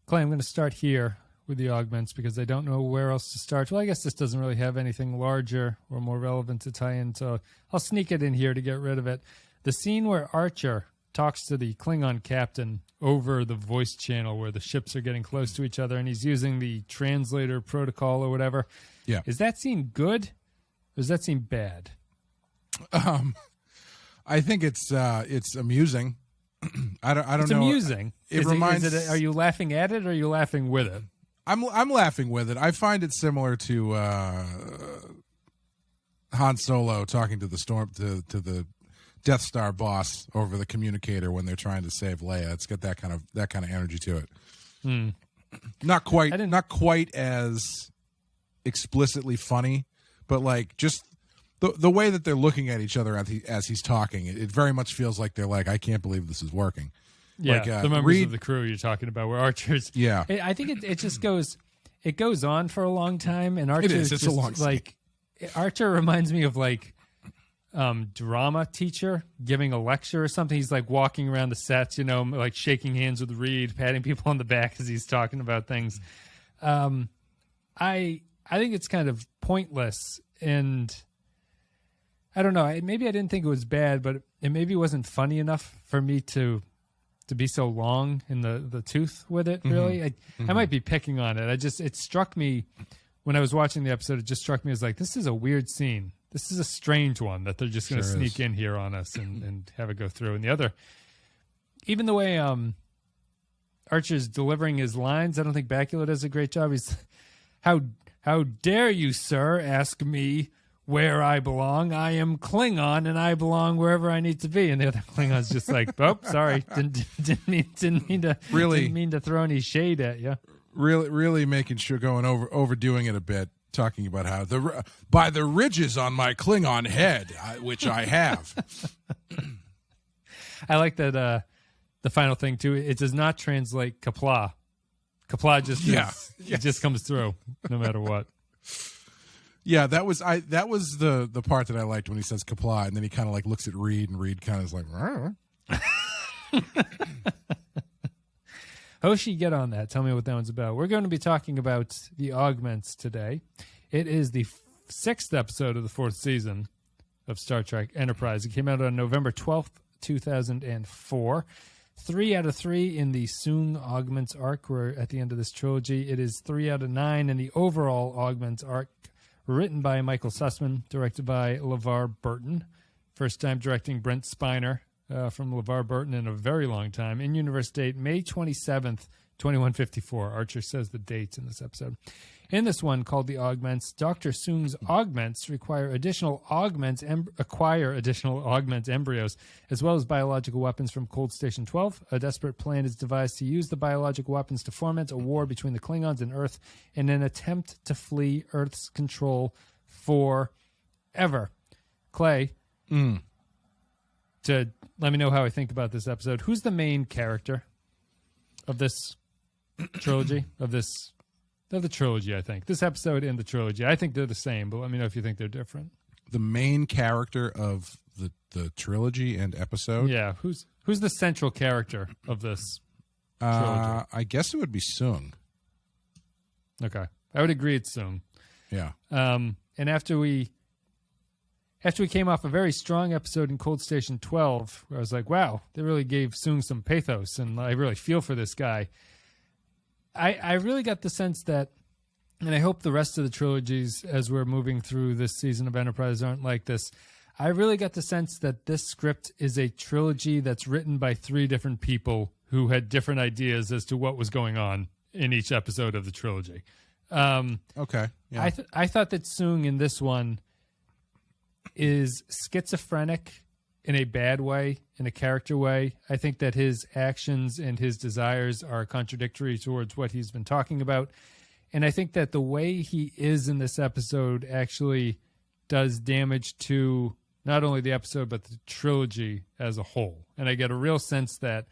Clay, I'm going to start here with the Augments because I don't know where else to start. Well, I guess this doesn't really have anything larger or more relevant to tie in, so I'll sneak it in here to get rid of it. The scene where Archer talks to the Klingon captain over the voice channel where the ships are getting close to each other and he's using the translator protocol or whatever. Yeah. Is that scene good or does that seem bad? I think it's amusing. I don't know. It's amusing. Are you laughing at it or are you laughing with it? I'm laughing with it. I find it similar to Han Solo talking to the Death Star boss over the communicator when they're trying to save Leia. It's got that kind of energy to it. Not quite as explicitly funny, but like just the way that they're looking at each other as he's talking, it very much feels like they're like, I can't believe this is working. Yeah, like, the members of the crew you're talking about, where Archer's. Yeah, I think it just goes on for a long time, and Archer's it's a long like Archer reminds me of like drama teacher giving a lecture or something. He's like walking around the sets, like shaking hands with Reed, patting people on the back as he's talking about things. I think it's kind of pointless, and I don't know. Maybe I didn't think it was bad, but it maybe wasn't funny enough for me to be so long in the tooth with it, really. I might be picking on it. It struck me when I was watching the episode, it just struck me as like, this is a weird scene. This is a strange one that they're just going to sneak in here on us and have it go through. And the other, even the way Archer's delivering his lines, I don't think Bakula does a great job. He's, how dare you, sir, ask me where I belong? I am Klingon, and I belong wherever I need to be. And the other Klingon's just like, oh, sorry, didn't mean to throw any shade at you. Really making sure, overdoing it a bit, talking about how by the ridges on my Klingon head, which I have. I like that. The final thing too, it does not translate Qapla'. Qapla' it just comes through no matter what. Yeah, that was the part that I liked when he says Qapla', and then he kind of like looks at Reed, and Reed kind of is like, Hoshi, get on that. Tell me what that one's about. We're going to be talking about the Augments today. It is the 6th episode of the 4th season of Star Trek Enterprise. It came out on November 12th, 2004. 3 out of 3 in the Soong Augments arc. We're at the end of this trilogy. It is 3 out of 9 in the overall Augments arc. Written by Michael Sussman, directed by LeVar Burton. First time directing Brent Spiner from LeVar Burton in a very long time. In-universe date, May 27th, 2154. Archer says the dates in this episode. In this one, called the Augments, Dr. Soong's Augments acquire additional Augment embryos, as well as biological weapons from Cold Station 12. A desperate plan is devised to use the biological weapons to foment a war between the Klingons and Earth in an attempt to flee Earth's control forever. Clay, to let me know how I think about this episode, who's the main character of this trilogy, of the trilogy, I think. This episode and the trilogy. I think they're the same, but let me know if you think they're different. The main character of the trilogy and episode? Yeah. Who's the central character of this trilogy? I guess it would be Soong. Okay. I would agree it's Soong. Yeah. And after we came off a very strong episode in Cold Station 12, where I was like, wow, they really gave Soong some pathos, and I really feel for this guy. I really got the sense that, and I hope the rest of the trilogies as we're moving through this season of Enterprise aren't like this, I really got the sense that this script is a trilogy that's written by 3 different people who had different ideas as to what was going on in each episode of the trilogy. Okay. Yeah. I thought that Soong in this one is schizophrenic in a bad way, in a character way. I think that his actions and his desires are contradictory towards what he's been talking about. And I think that the way he is in this episode actually does damage to not only the episode, but the trilogy as a whole. And I get a real sense that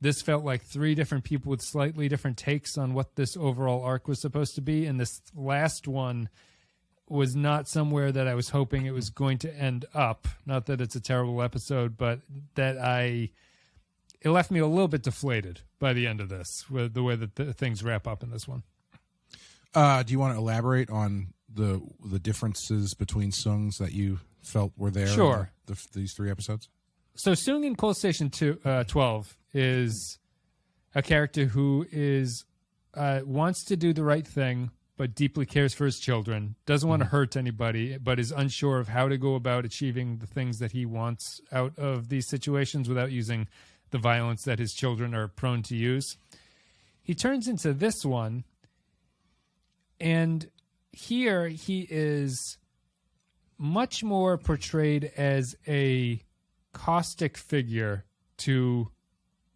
this felt like 3 different people with slightly different takes on what this overall arc was supposed to be. And this last one was not somewhere that I was hoping it was going to end up. Not that it's a terrible episode, but that it left me a little bit deflated by the end of this, with the way that things wrap up in this one. Do you want to elaborate on the differences between Soongs that you felt were there? Sure. In these 3 episodes. So Soong in Cold Station 12 is a character who is wants to do the right thing, but deeply cares for his children, doesn't want to hurt anybody, but is unsure of how to go about achieving the things that he wants out of these situations without using the violence that his children are prone to use. He turns into this one, and here he is much more portrayed as a caustic figure to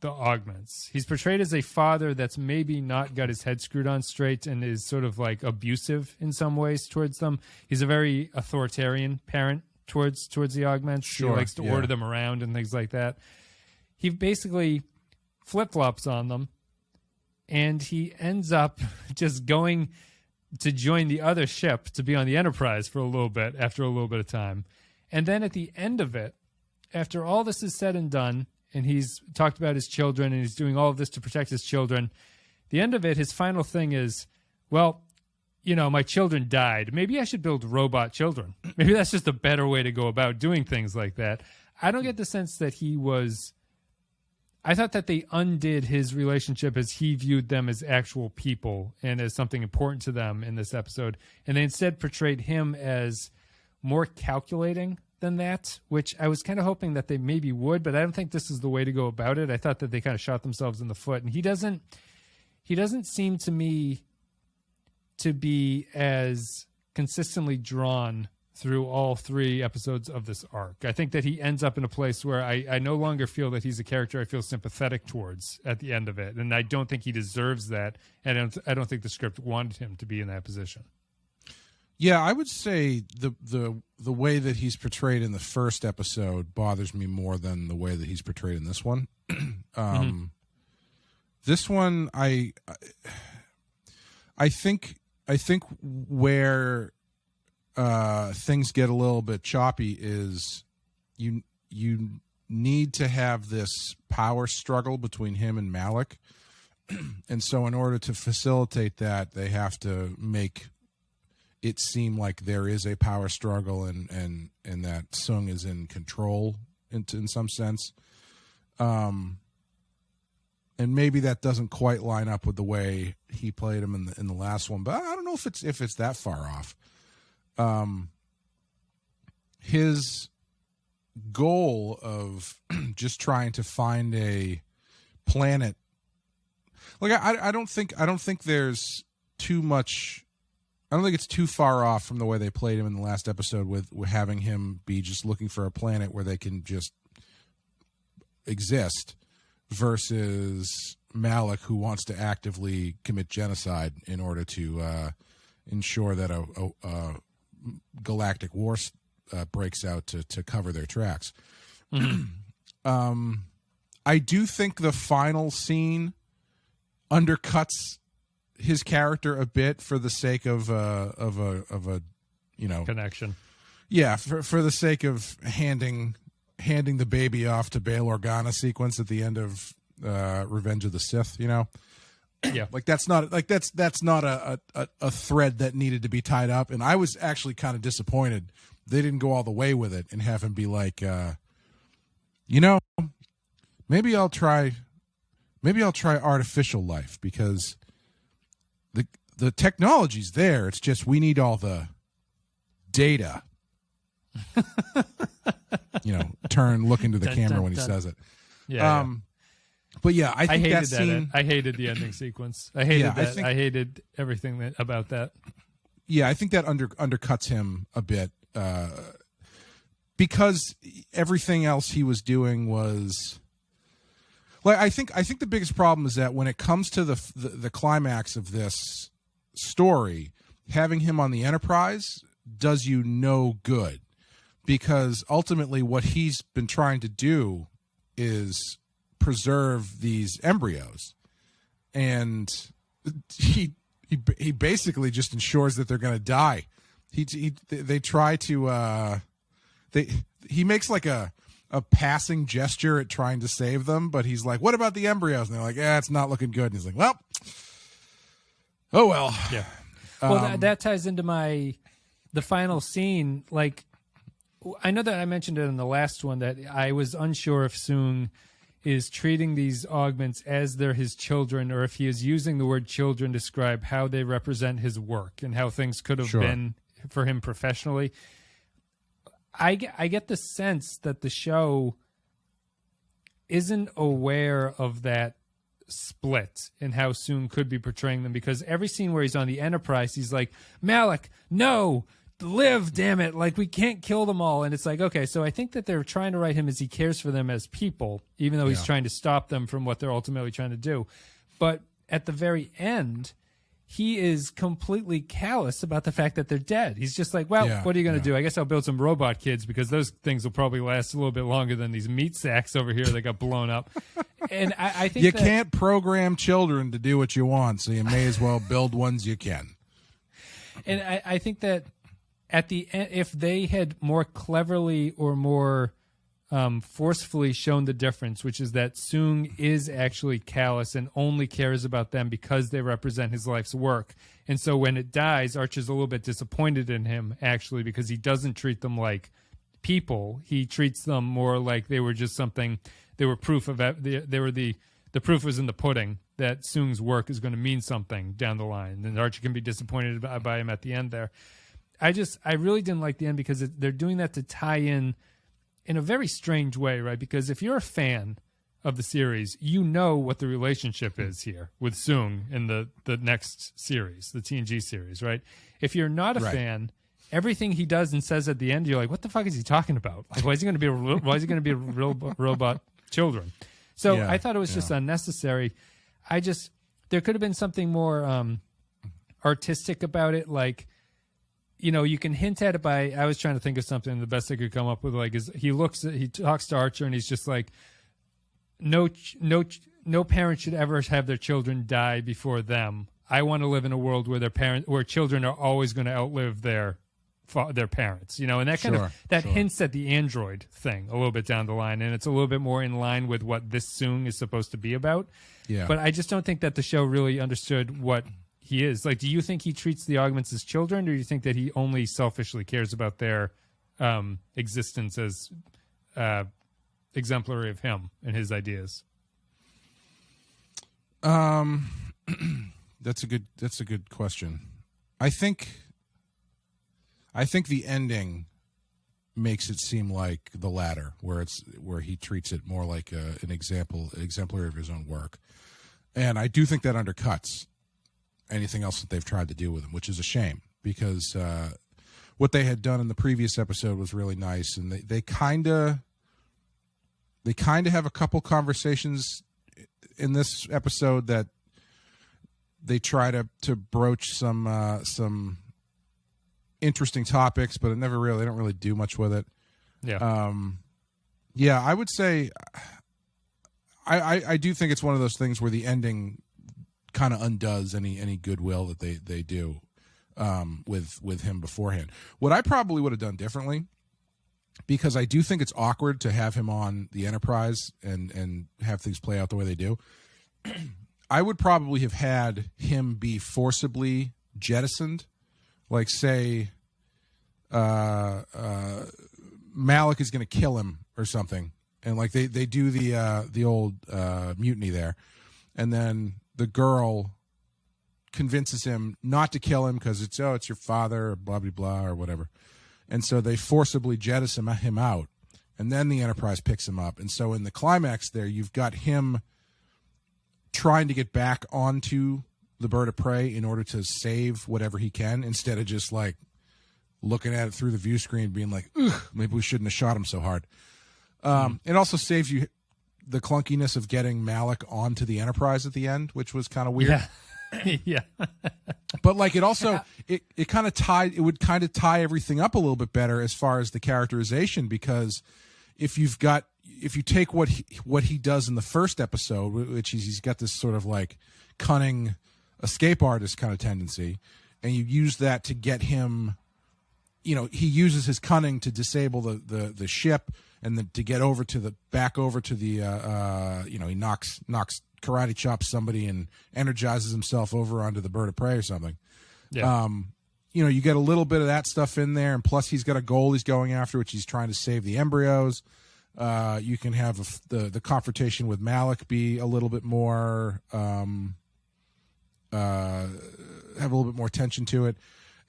the Augments. He's portrayed as a father that's maybe not got his head screwed on straight and is sort of like abusive in some ways towards them. He's a very authoritarian parent towards the Augments. Sure, he likes to order them around and things like that. He basically flip-flops on them, and he ends up just going to join the other ship to be on the Enterprise for a little bit after a little bit of time. And then at the end of it, after all this is said and done, and he's talked about his children, and he's doing all of this to protect his children, the end of it, his final thing is, well, my children died. Maybe I should build robot children. Maybe that's just a better way to go about doing things like that. I don't get the sense that he was... I thought that they undid his relationship as he viewed them as actual people and as something important to them in this episode. And they instead portrayed him as more calculating than that, which I was kind of hoping that they maybe would, but I don't think this is the way to go about it. I thought that they kind of shot themselves in the foot, and he doesn't seem to me to be as consistently drawn through all 3 episodes of this arc. I think that he ends up in a place where I no longer feel that he's a character I feel sympathetic towards at the end of it, and I don't think he deserves that, and I don't think the script wanted him to be in that position. Yeah, I would say the way that he's portrayed in the first episode bothers me more than the way that he's portrayed in this one. This one, I think where things get a little bit choppy is you need to have this power struggle between him and Malik, and so in order to facilitate that, they have to make it seem like there is a power struggle and that Soong is in control in some sense. And maybe that doesn't quite line up with the way he played him in the last one, but I don't know if it's that far off. His goal of just trying to find a planet, like I don't think there's too much. I don't think it's too far off from the way they played him in the last episode with having him be just looking for a planet where they can just exist versus Malik, who wants to actively commit genocide in order to ensure that a galactic war breaks out to cover their tracks. I do think the final scene undercuts his character a bit for the sake of a connection. Yeah, for the sake of handing the baby off to Bail Organa sequence at the end of Revenge of the Sith. Yeah, that's not a thread that needed to be tied up, and I was actually kind of disappointed they didn't go all the way with it and have him be like, maybe I'll try artificial life because the technology's there. It's just we need all the data. Look into the camera when he says it. Yeah. But yeah, I think hated that scene. I hated the ending sequence. I hated that. I hated everything about that. Yeah, I think that undercuts him a bit because everything else he was doing was. Like I think the biggest problem is that when it comes to the climax of this story, having him on the Enterprise does you no good, because ultimately what he's been trying to do is preserve these embryos, and he basically just ensures that they're going to die. They try to he makes like a a passing gesture at trying to save them, but he's like, what about the embryos? And they're like, it's not looking good. And he's like, well, oh well. Yeah. Well, that ties into the final scene. Like, I know that I mentioned it in the last one that I was unsure if Soong is treating these augments as they're his children, or if he is using the word children to describe how they represent his work and how things could have been for him professionally. I get the sense that the show isn't aware of that split and how Soong could be portraying them, because every scene where he's on the Enterprise, he's like, Malik, no, live, damn it, like we can't kill them all. And it's like, okay, so I think that they're trying to write him as he cares for them as people, even though he's trying to stop them from what they're ultimately trying to do. But at the very end, he is completely callous about the fact that they're dead. He's just like, well, what are you going to do? I guess I'll build some robot kids, because those things will probably last a little bit longer than these meat sacks over here that got blown up. And I think you can't program children to do what you want, so you may as well build ones you can. And I think that at the end, if they had more cleverly or more forcefully shown the difference, which is that Soong is actually callous and only cares about them because they represent his life's work. And so when it dies, Archer's a little bit disappointed in him, actually, because he doesn't treat them like people. He treats them more like they were just something. They were proof of they were the proof was in the pudding that Soong's work is going to mean something down the line. And Archer can be disappointed by him at the end there. I really didn't like the end, because they're doing that to tie in a very strange way, right? Because if you're a fan of the series, you know what the relationship is here with Soong in the next series, the TNG series, right? If you're not a fan, everything he does and says at the end, you're like, what the fuck is he talking about? Like, why is he going to be a real robot children? So I thought it was just unnecessary. There could have been something more artistic about it, like, you know, you can hint at it by, I was trying to think of something, the best I could come up with, like, is he talks to Archer and he's just like, no parent should ever have their children die before them. I want to live in a world where children are always going to outlive their parents, you know, and that kind of hints at the android thing a little bit down the line, and it's a little bit more in line with what this Soong is supposed to be about. Yeah. But I just don't think that the show really understood what he is. Like, do you think he treats the augments as children, or do you think that he only selfishly cares about their existence as exemplary of him and his ideas? That's a good question. I think the ending makes it seem like the latter, where he treats it more like an exemplary of his own work. And I do think that undercuts anything else that they've tried to do with him, which is a shame, because what they had done in the previous episode was really nice, and they kind of have a couple conversations in this episode that they try to broach some interesting topics, but they don't really do much with it. Yeah. I would say I do think it's one of those things where the ending kind of undoes any goodwill that they do with him beforehand. What I probably would have done differently, because I do think it's awkward to have him on the Enterprise and have things play out the way they do, I would probably have had him be forcibly jettisoned. Like, say, Malik is going to kill him or something, and like they do the old mutiny there, and then the girl convinces him not to kill him because it's your father, or blah blah blah or whatever, and so they forcibly jettison him out, and then the Enterprise picks him up, and so in the climax there, you've got him trying to get back onto the bird of prey in order to save whatever he can, instead of just like looking at it through the view screen being like, ugh, maybe we shouldn't have shot him so hard. It also saves you the clunkiness of getting Malik onto the Enterprise at the end, which was kind of weird. Yeah. But like, it also it would kind of tie everything up a little bit better as far as the characterization, because if you take what he does in the first episode, which he's got this sort of like cunning escape artist kind of tendency, and you use that to get him he uses his cunning to disable the ship and then to get back over to the he knocks karate chops somebody and energizes himself over onto the bird of prey or something. Yeah. You get a little bit of that stuff in there, and plus he's got a goal he's going after, which he's trying to save the embryos. You can have the confrontation with Malik be a little bit more, have a little bit more tension to it,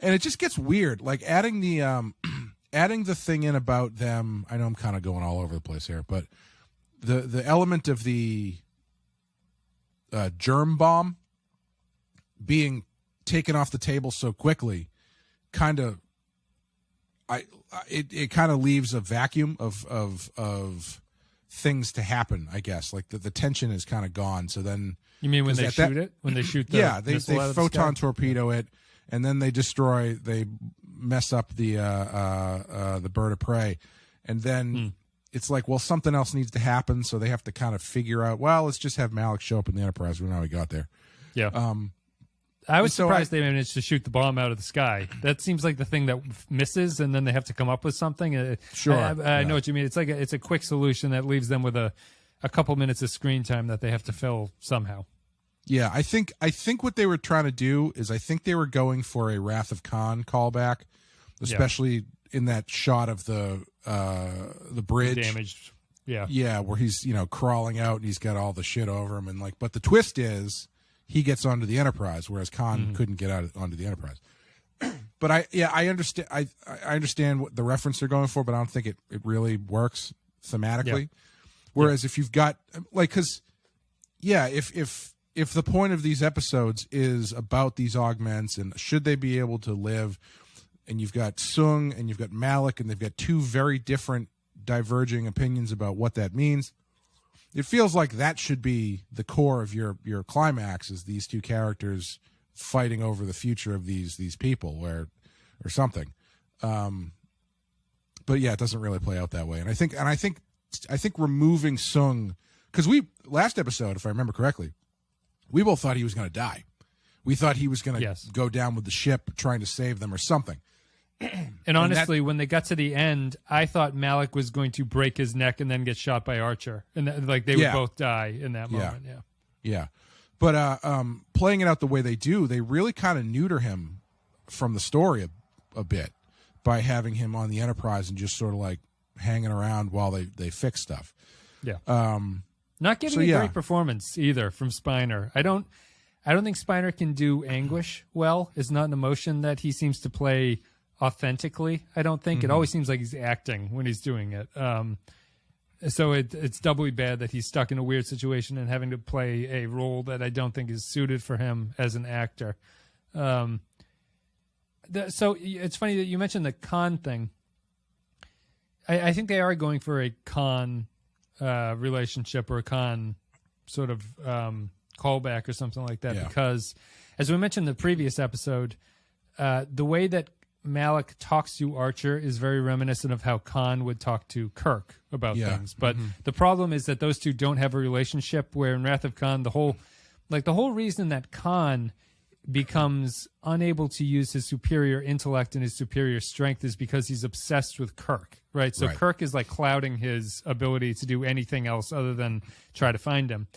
and it just gets weird. Like adding the thing in about them. I know I'm kind of going all over the place here, but the element of the germ bomb being taken off the table so quickly, kind of. It kind of leaves a vacuum of things to happen, I guess. Like the tension is kind of gone. So then you mean when they shoot it? When they shoot the they photon torpedo it, and then they mess up the bird of prey, and then it's like, well, something else needs to happen, so they have to kind of figure out. Well, let's just have Malik show up in the Enterprise. We know how he got there. Yeah. I was surprised they managed to shoot the bomb out of the sky. That seems like the thing that misses, and then they have to come up with something. Sure, I know what you mean. It's like it's a quick solution that leaves them with a couple minutes of screen time that they have to fill somehow. Yeah, I think what they were trying to do is I think they were going for a Wrath of Khan callback, especially in that shot of the bridge damaged. Yeah, where he's crawling out and he's got all the shit over him, and but the twist is, he gets onto the Enterprise, whereas Khan couldn't get onto the Enterprise. But I understand. I understand what the reference they're going for, but I don't think it really works thematically. Yeah. Whereas if you've got if the point of these episodes is about these augments and should they be able to live, and you've got Soong and you've got Malik, and they've got two very different, diverging opinions about what that means. It feels like that should be the core of your climax, is these two characters fighting over the future of these people, or something. But yeah, it doesn't really play out that way. And I think removing Soong, because last episode, if I remember correctly, we both thought he was going to die. We thought he was going to go down with the ship trying to save them or something. And honestly, when they got to the end, I thought Malik was going to break his neck and then get shot by Archer, and they would both die in that moment. Yeah. But playing it out the way they do, they really kind of neuter him from the story a bit by having him on the Enterprise and just sort of like hanging around while they fix stuff. Yeah. Not giving a great performance either from Spiner. I don't think Spiner can do anguish well. It's not an emotion that he seems to play authentically. I don't think it always seems like he's acting when he's doing it. So it's doubly bad that he's stuck in a weird situation and having to play a role that I don't think is suited for him as an actor. So it's funny that you mentioned the Khan thing. I think they are going for a Khan relationship or a Khan sort of callback or something like that, because as we mentioned in the previous episode, the way that Malik talks to Archer is very reminiscent of how Khan would talk to Kirk about things. But the problem is that those two don't have a relationship, where in Wrath of Khan, the whole reason that Khan becomes unable to use his superior intellect and his superior strength is because he's obsessed with Kirk, right? So Kirk is like clouding his ability to do anything else other than try to find him.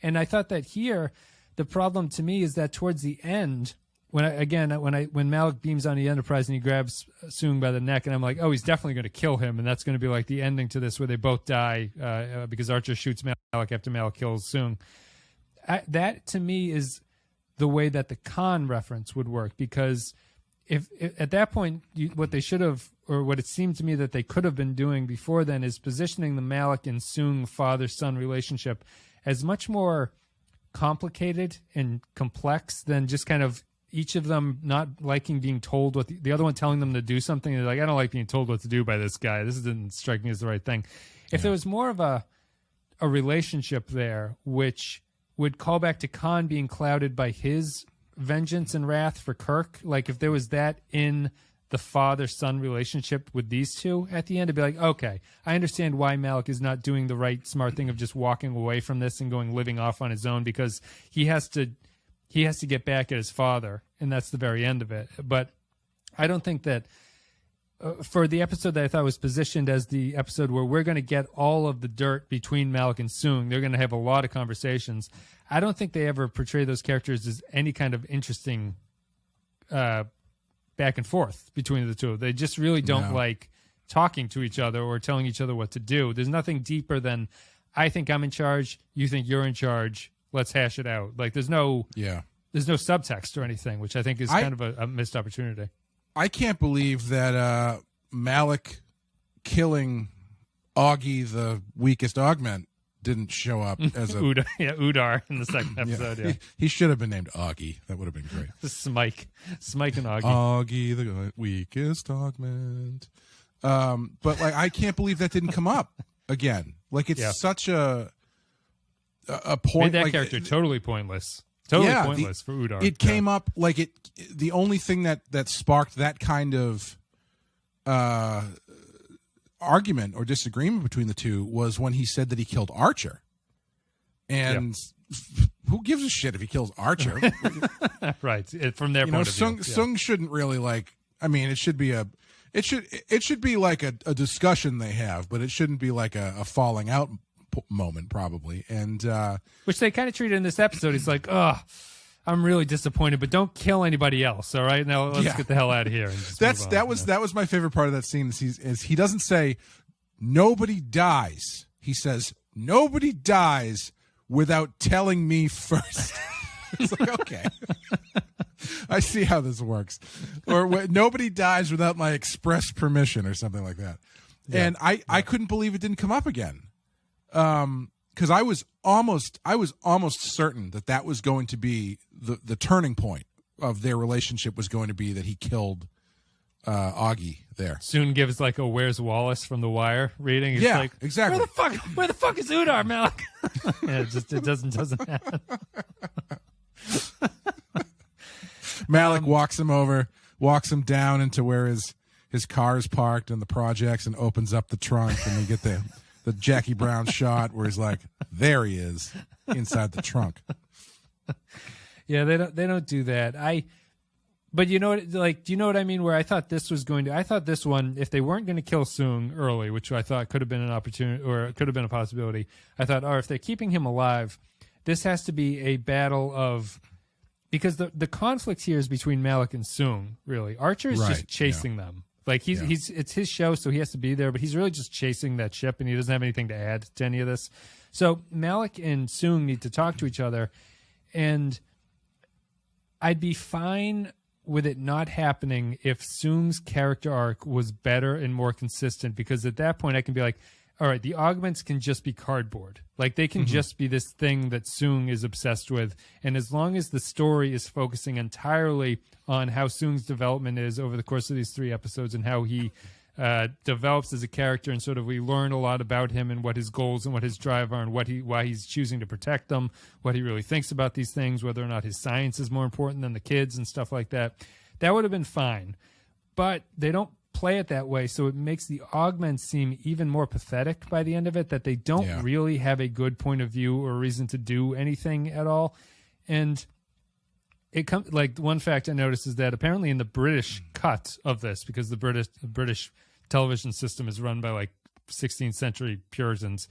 And I thought that here, the problem to me is that towards the end, when Malik beams on the Enterprise and he grabs Soong by the neck, and I'm like, oh, he's definitely going to kill him, and that's going to be like the ending to this, where they both die because Archer shoots Malik after Malik kills Soong. That to me is the way that the Khan reference would work, because if at that point what they should have, or what it seemed to me that they could have been doing before then, is positioning the Malik and Soong father-son relationship as much more complicated and complex than just kind of each of them not liking being told what the other one telling them to do something. They're like, I don't like being told what to do by this guy. This didn't strike me as the right thing. If there was more of a relationship there, which would call back to Khan being clouded by his vengeance and wrath for Kirk, like if there was that in the father-son relationship with these two at the end, it'd be like, okay, I understand why Malik is not doing the right smart thing of just walking away from this and living off on his own, because he has to get back at his father, and that's the very end of it. But I don't think that for the episode that I thought was positioned as the episode where we're going to get all of the dirt between Malik and Soong, they're going to have a lot of conversations. I don't think they ever portray those characters as any kind of interesting back and forth between the two. They just really don't like talking to each other or telling each other what to do. There's nothing deeper than, I think I'm in charge, you think you're in charge, let's hash it out. Like there's no subtext or anything, which I think is kind of a missed opportunity. I can't believe that Malik killing Augie, the weakest augment, didn't show up as a Udar in the second episode. Yeah. He should have been named Augie. That would have been great. Smike and Augie. Augie, the weakest augment. But like, I can't believe that didn't come up again. Like it's such a point. Made that like, character totally pointless. Totally pointless for Udar. It came up like it. The only thing that sparked that kind of argument or disagreement between the two was when he said that he killed Archer. And who gives a shit if he kills Archer? Right. From their point of view. Soong shouldn't really like. I mean, it should be a. It should be like a discussion they have, but it shouldn't be like a falling out moment probably. And which they kind of treated in this episode. He's like, oh, I'm really disappointed, but don't kill anybody else. All right, now let's get the hell out of here. And that was my favorite part of that scene. Is he doesn't say nobody dies. He says nobody dies without telling me first. It's like, okay. I see how this works. Or nobody dies without my express permission or something like that. Yeah. And I couldn't believe it didn't come up again. Because I was almost certain that was going to be the turning point of their relationship, was going to be that he killed Augie there. Soon gives like a Where's Wallace from The Wire reading. It's like, exactly. Where the fuck is Udar, Malik? It doesn't happen. Malik walks him down into where his car is parked in the projects, and opens up the trunk, and we get the Jackie Brown shot where he's like, there he is inside the trunk. Yeah, they don't do that. But you know what, like, do you know what I mean? Where I thought this one, if they weren't going to kill Soong early, which I thought could have been an opportunity, or it could have been a possibility, I thought, if they're keeping him alive, this has to be a battle of, because the conflict here is between Malik and Soong, really. Archer is just chasing them. Like it's his show, so he has to be there, but he's really just chasing that ship, and he doesn't have anything to add to any of this. So Malik and Soong need to talk to each other, and I'd be fine with it not happening if Soong's character arc was better and more consistent, because at that point I can be like, all right, the augments can just be cardboard. Like they can just be this thing that Soong is obsessed with. And as long as the story is focusing entirely on how Soong's development is over the course of these 3 episodes, and how he develops as a character, and sort of we learn a lot about him and what his goals and what his drive are, and why he's choosing to protect them, what he really thinks about these things, whether or not his science is more important than the kids and stuff like that, that would have been fine. But they don't play it that way, so it makes the augments seem even more pathetic by the end of it, that they don't really have a good point of view or reason to do anything at all. And it comes, like, one fact I noticed is that apparently in the British cut of this, because the British television system is run by like 16th century Puritans,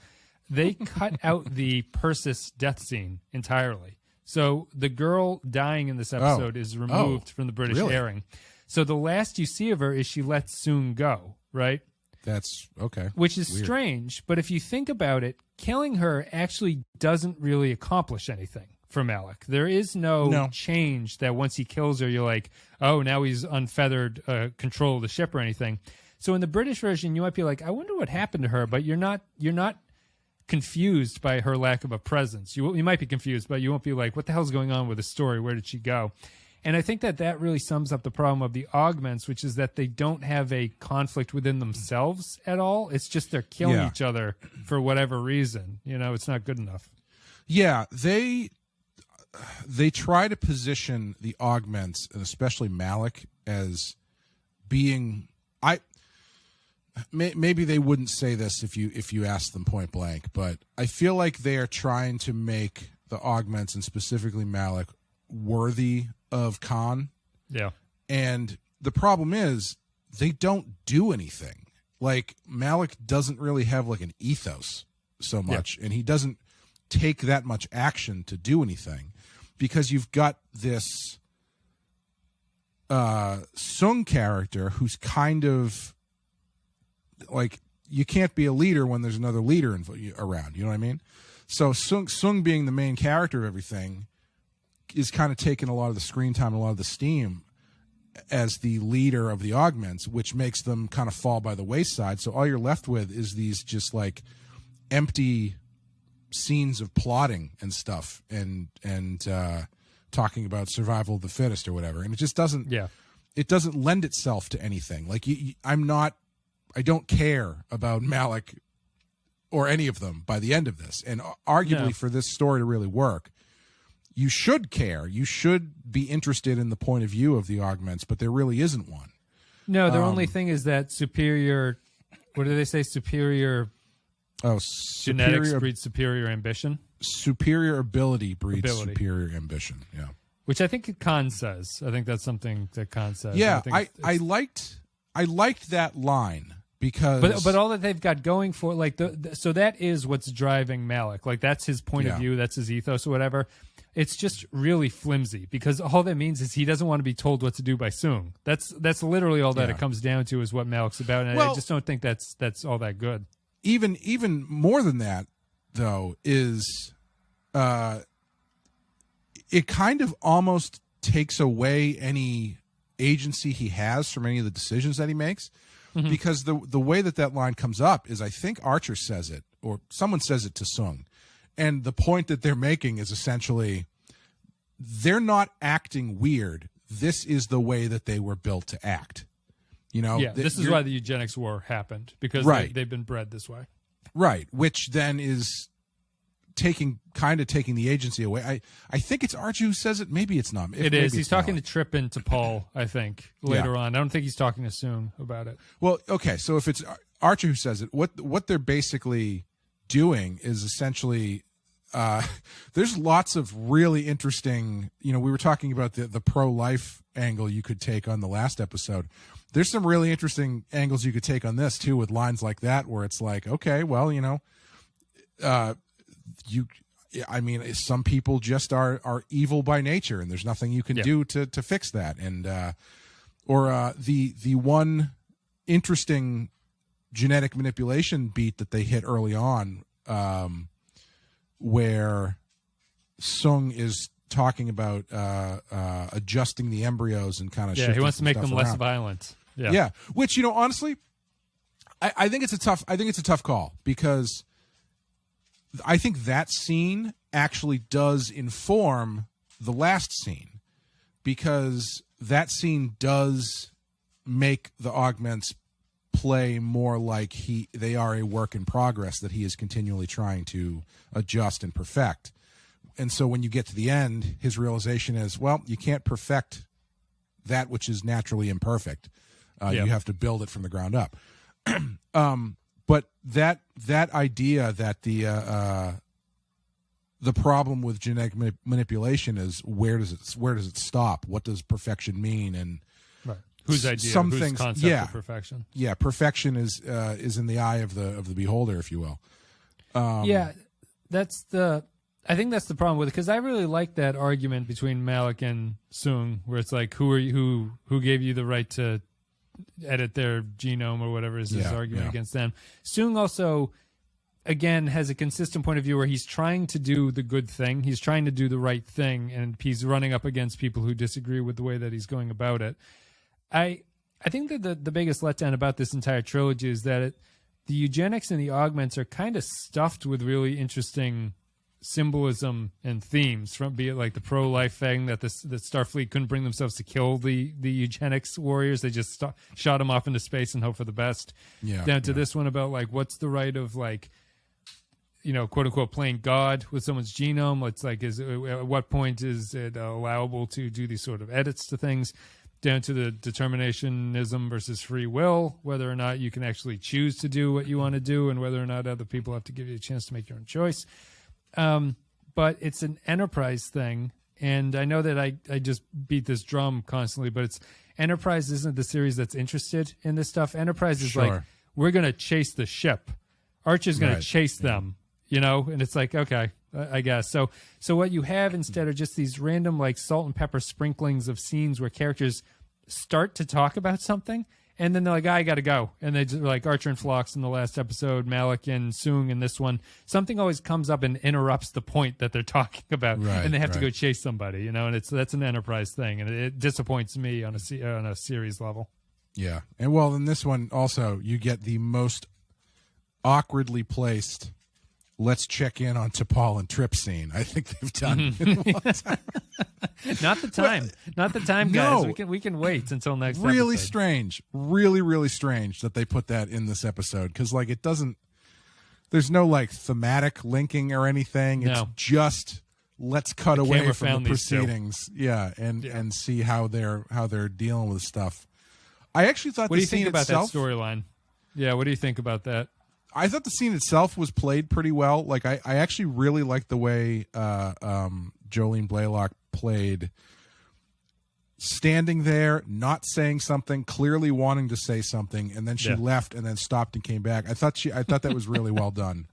they cut out the Persis death scene entirely. So the girl dying in this episode is removed from the British airing. So the last you see of her is she lets Soong go, right? That's okay. Which is weird. Strange, but if you think about it, killing her actually doesn't really accomplish anything for Malik. There is no change that once he kills her, you're like, oh, now he's unfeathered control of the ship or anything. So in the British version, you might be like, I wonder what happened to her, but you're not confused by her lack of a presence. You might be confused, but you won't be like, what the hell's going on with the story? Where did she go? And I think that really sums up the problem of the augments, which is that they don't have a conflict within themselves at all. It's just they're killing each other for whatever reason. You know, it's not good enough. Yeah, they try to position the augments, and especially Malik, as being maybe they wouldn't say this if you asked them point blank, but I feel like they are trying to make the augments, and specifically Malik, worthy of Khan. Yeah. And the problem is they don't do anything. Like, Malik doesn't really have like an ethos so much, and he doesn't take that much action to do anything, because you've got this Soong character who's kind of like, you can't be a leader when there's another leader around. You know what I mean? So Soong being the main character of everything is kind of taking a lot of the screen time, a lot of the steam as the leader of the Augments, which makes them kind of fall by the wayside. So all you're left with is these just like empty scenes of plotting and stuff, and talking about survival of the fittest or whatever. And it just doesn't, it doesn't lend itself to anything. Like, I don't care about Malik or any of them by the end of this. And arguably for this story to really work, you should care. You should be interested in the point of view of the Augments, but there really isn't one. No, the only thing is that superior, what do they say? Superior genetics breeds superior ambition. Superior ability breeds superior ambition. Yeah. Which I think Khan says. I think that's something that Khan says. Yeah, I liked that line. Because but all that they've got going for, like, so that is what's driving Malik. Like, that's his point of view, that's his ethos or whatever. It's just really flimsy, because all that means is he doesn't want to be told what to do by Soong. That's literally all that it comes down to, is what Malik's about, and I just don't think that's all that good. Even more than that, though, is it kind of almost takes away any agency he has from any of the decisions that he makes. Mm-hmm. Because the way that line comes up is, I think Archer says it, or someone says it to Soong, and the point that they're making is essentially, they're not acting weird. This is the way that they were built to act. You know, this is why the eugenics war happened, because they've been bred this way. Right, which then is taking the agency away. I think it's Archie who says it. Maybe it's not. It is. He's talking to Trip and to Paul, I think, later on. I don't think he's talking to Soong about it. Well, okay, so if it's Archie who says it, what they're basically doing is essentially, there's lots of really interesting, we were talking about the pro-life angle you could take on the last episode. There's some really interesting angles you could take on this, too, with lines like that, where it's like, okay, well, some people just are evil by nature, and there's nothing you can do to fix that. And or the one interesting genetic manipulation beat that they hit early on, where Soong is talking about adjusting the embryos and kind of he wants to make them less violent. Yeah, which honestly, I think it's a tough call, because I think that scene actually does inform the last scene, because that scene does make the Augments play more like they are a work in progress that he is continually trying to adjust and perfect. And so when you get to the end, his realization is, well, you can't perfect that which is naturally imperfect. You have to build it from the ground up. But that idea that the problem with genetic manipulation is, where does it stop? What does perfection mean? And whose idea? Whose concept of perfection? Yeah, perfection is in the eye of the beholder, if you will. I think that's the problem with it, because I really like that argument between Malik and Soong, where it's like, who gave you the right to edit their genome or whatever is his argument against them. Soong also, again, has a consistent point of view where he's trying to do the good thing. He's trying to do the right thing, and he's running up against people who disagree with the way that he's going about it. I think that the biggest letdown about this entire trilogy is that the eugenics and the augments are kind of stuffed with really interesting symbolism and themes, from be it like the pro-life thing that the Starfleet couldn't bring themselves to kill the eugenics warriors. They just shot them off into space and hope for the best. Down to this one about like, what's the right of like, quote unquote playing God with someone's genome. It's like, at what point is it allowable to do these sort of edits to things? Down to the determinationism versus free will, whether or not you can actually choose to do what you want to do, and whether or not other people have to give you a chance to make your own choice. But it's an enterprise thing, And I know that I just beat this drum constantly, but it's Enterprise isn't the series that's interested in this stuff. Enterprise is like, we're going to chase the ship. Archer's going to chase them, you know? And it's like, okay, I guess. So what you have instead are just these random like salt and pepper sprinklings of scenes where characters start to talk about something, and then they're like, I got to go. And they just like Archer and Phlox in the last episode, Malik and Soong in this one. Something always comes up and interrupts the point that they're talking about, and they have to go chase somebody, you know. And that's an Enterprise thing, and it disappoints me on a series level. Yeah, and well, in this one also, you get the most awkwardly placed let's check in on T'Pol and Trip scene I think they've done in a long time. Not the time. Not the time, guys. We can wait until next really episode. Strange. Really strange that they put that in this episode, because like it doesn't, there's no like thematic linking or anything. It's just let's cut away from the proceedings. And see how they're dealing with stuff. I actually thought what do you think about that storyline? Yeah, what do you think about that? I thought the scene itself was played pretty well. Like I actually really liked the way Jolene Blaylock played, standing there, not saying something, clearly wanting to say something, and then she left and then stopped and came back. I thought that was really well done.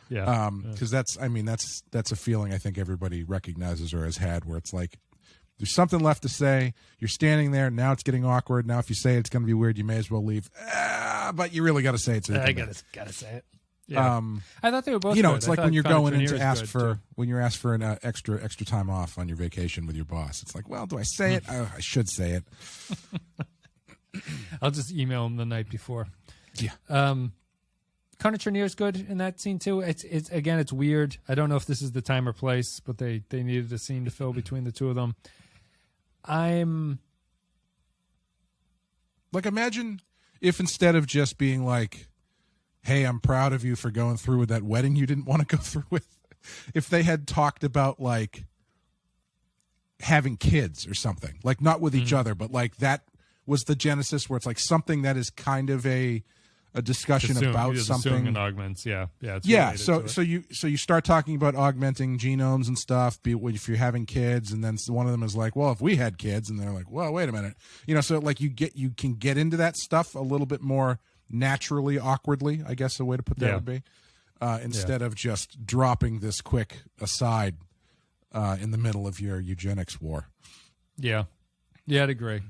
Because that's a feeling I think everybody recognizes or has had, where it's like there's something left to say. You're standing there. Now it's getting awkward. Now if you say it, it's going to be weird. You may as well leave. But you really got to say it. So I got to say it. Yeah. I thought they were both. You know, good. it's like when you're going in to ask for when you're asked for an extra time off on your vacation with your boss. It's like, well, do I say it? Oh, I should say it. I'll just email him the night before. Yeah. Connor Trinneer's good in that scene too. It's again, it's weird. I don't know if this is the time or place, but they needed a scene to fill between the two of them. I'm like, imagine if instead of just being like, hey, I'm proud of you for going through with that wedding you didn't want to go through with, if they had talked about like having kids or something, like not with each other, but like that was the genesis, where it's like something that is kind of a discussion about something. Soong and Augments, yeah. So you start talking about augmenting genomes and stuff. If you're having kids, and then one of them is like, well, if we had kids, and they're like, well, wait a minute, you know. So like you can get into that stuff a little bit more naturally, awkwardly, I guess a way to put that would be, instead of just dropping this quick aside in the middle of your eugenics war. Yeah, I'd agree.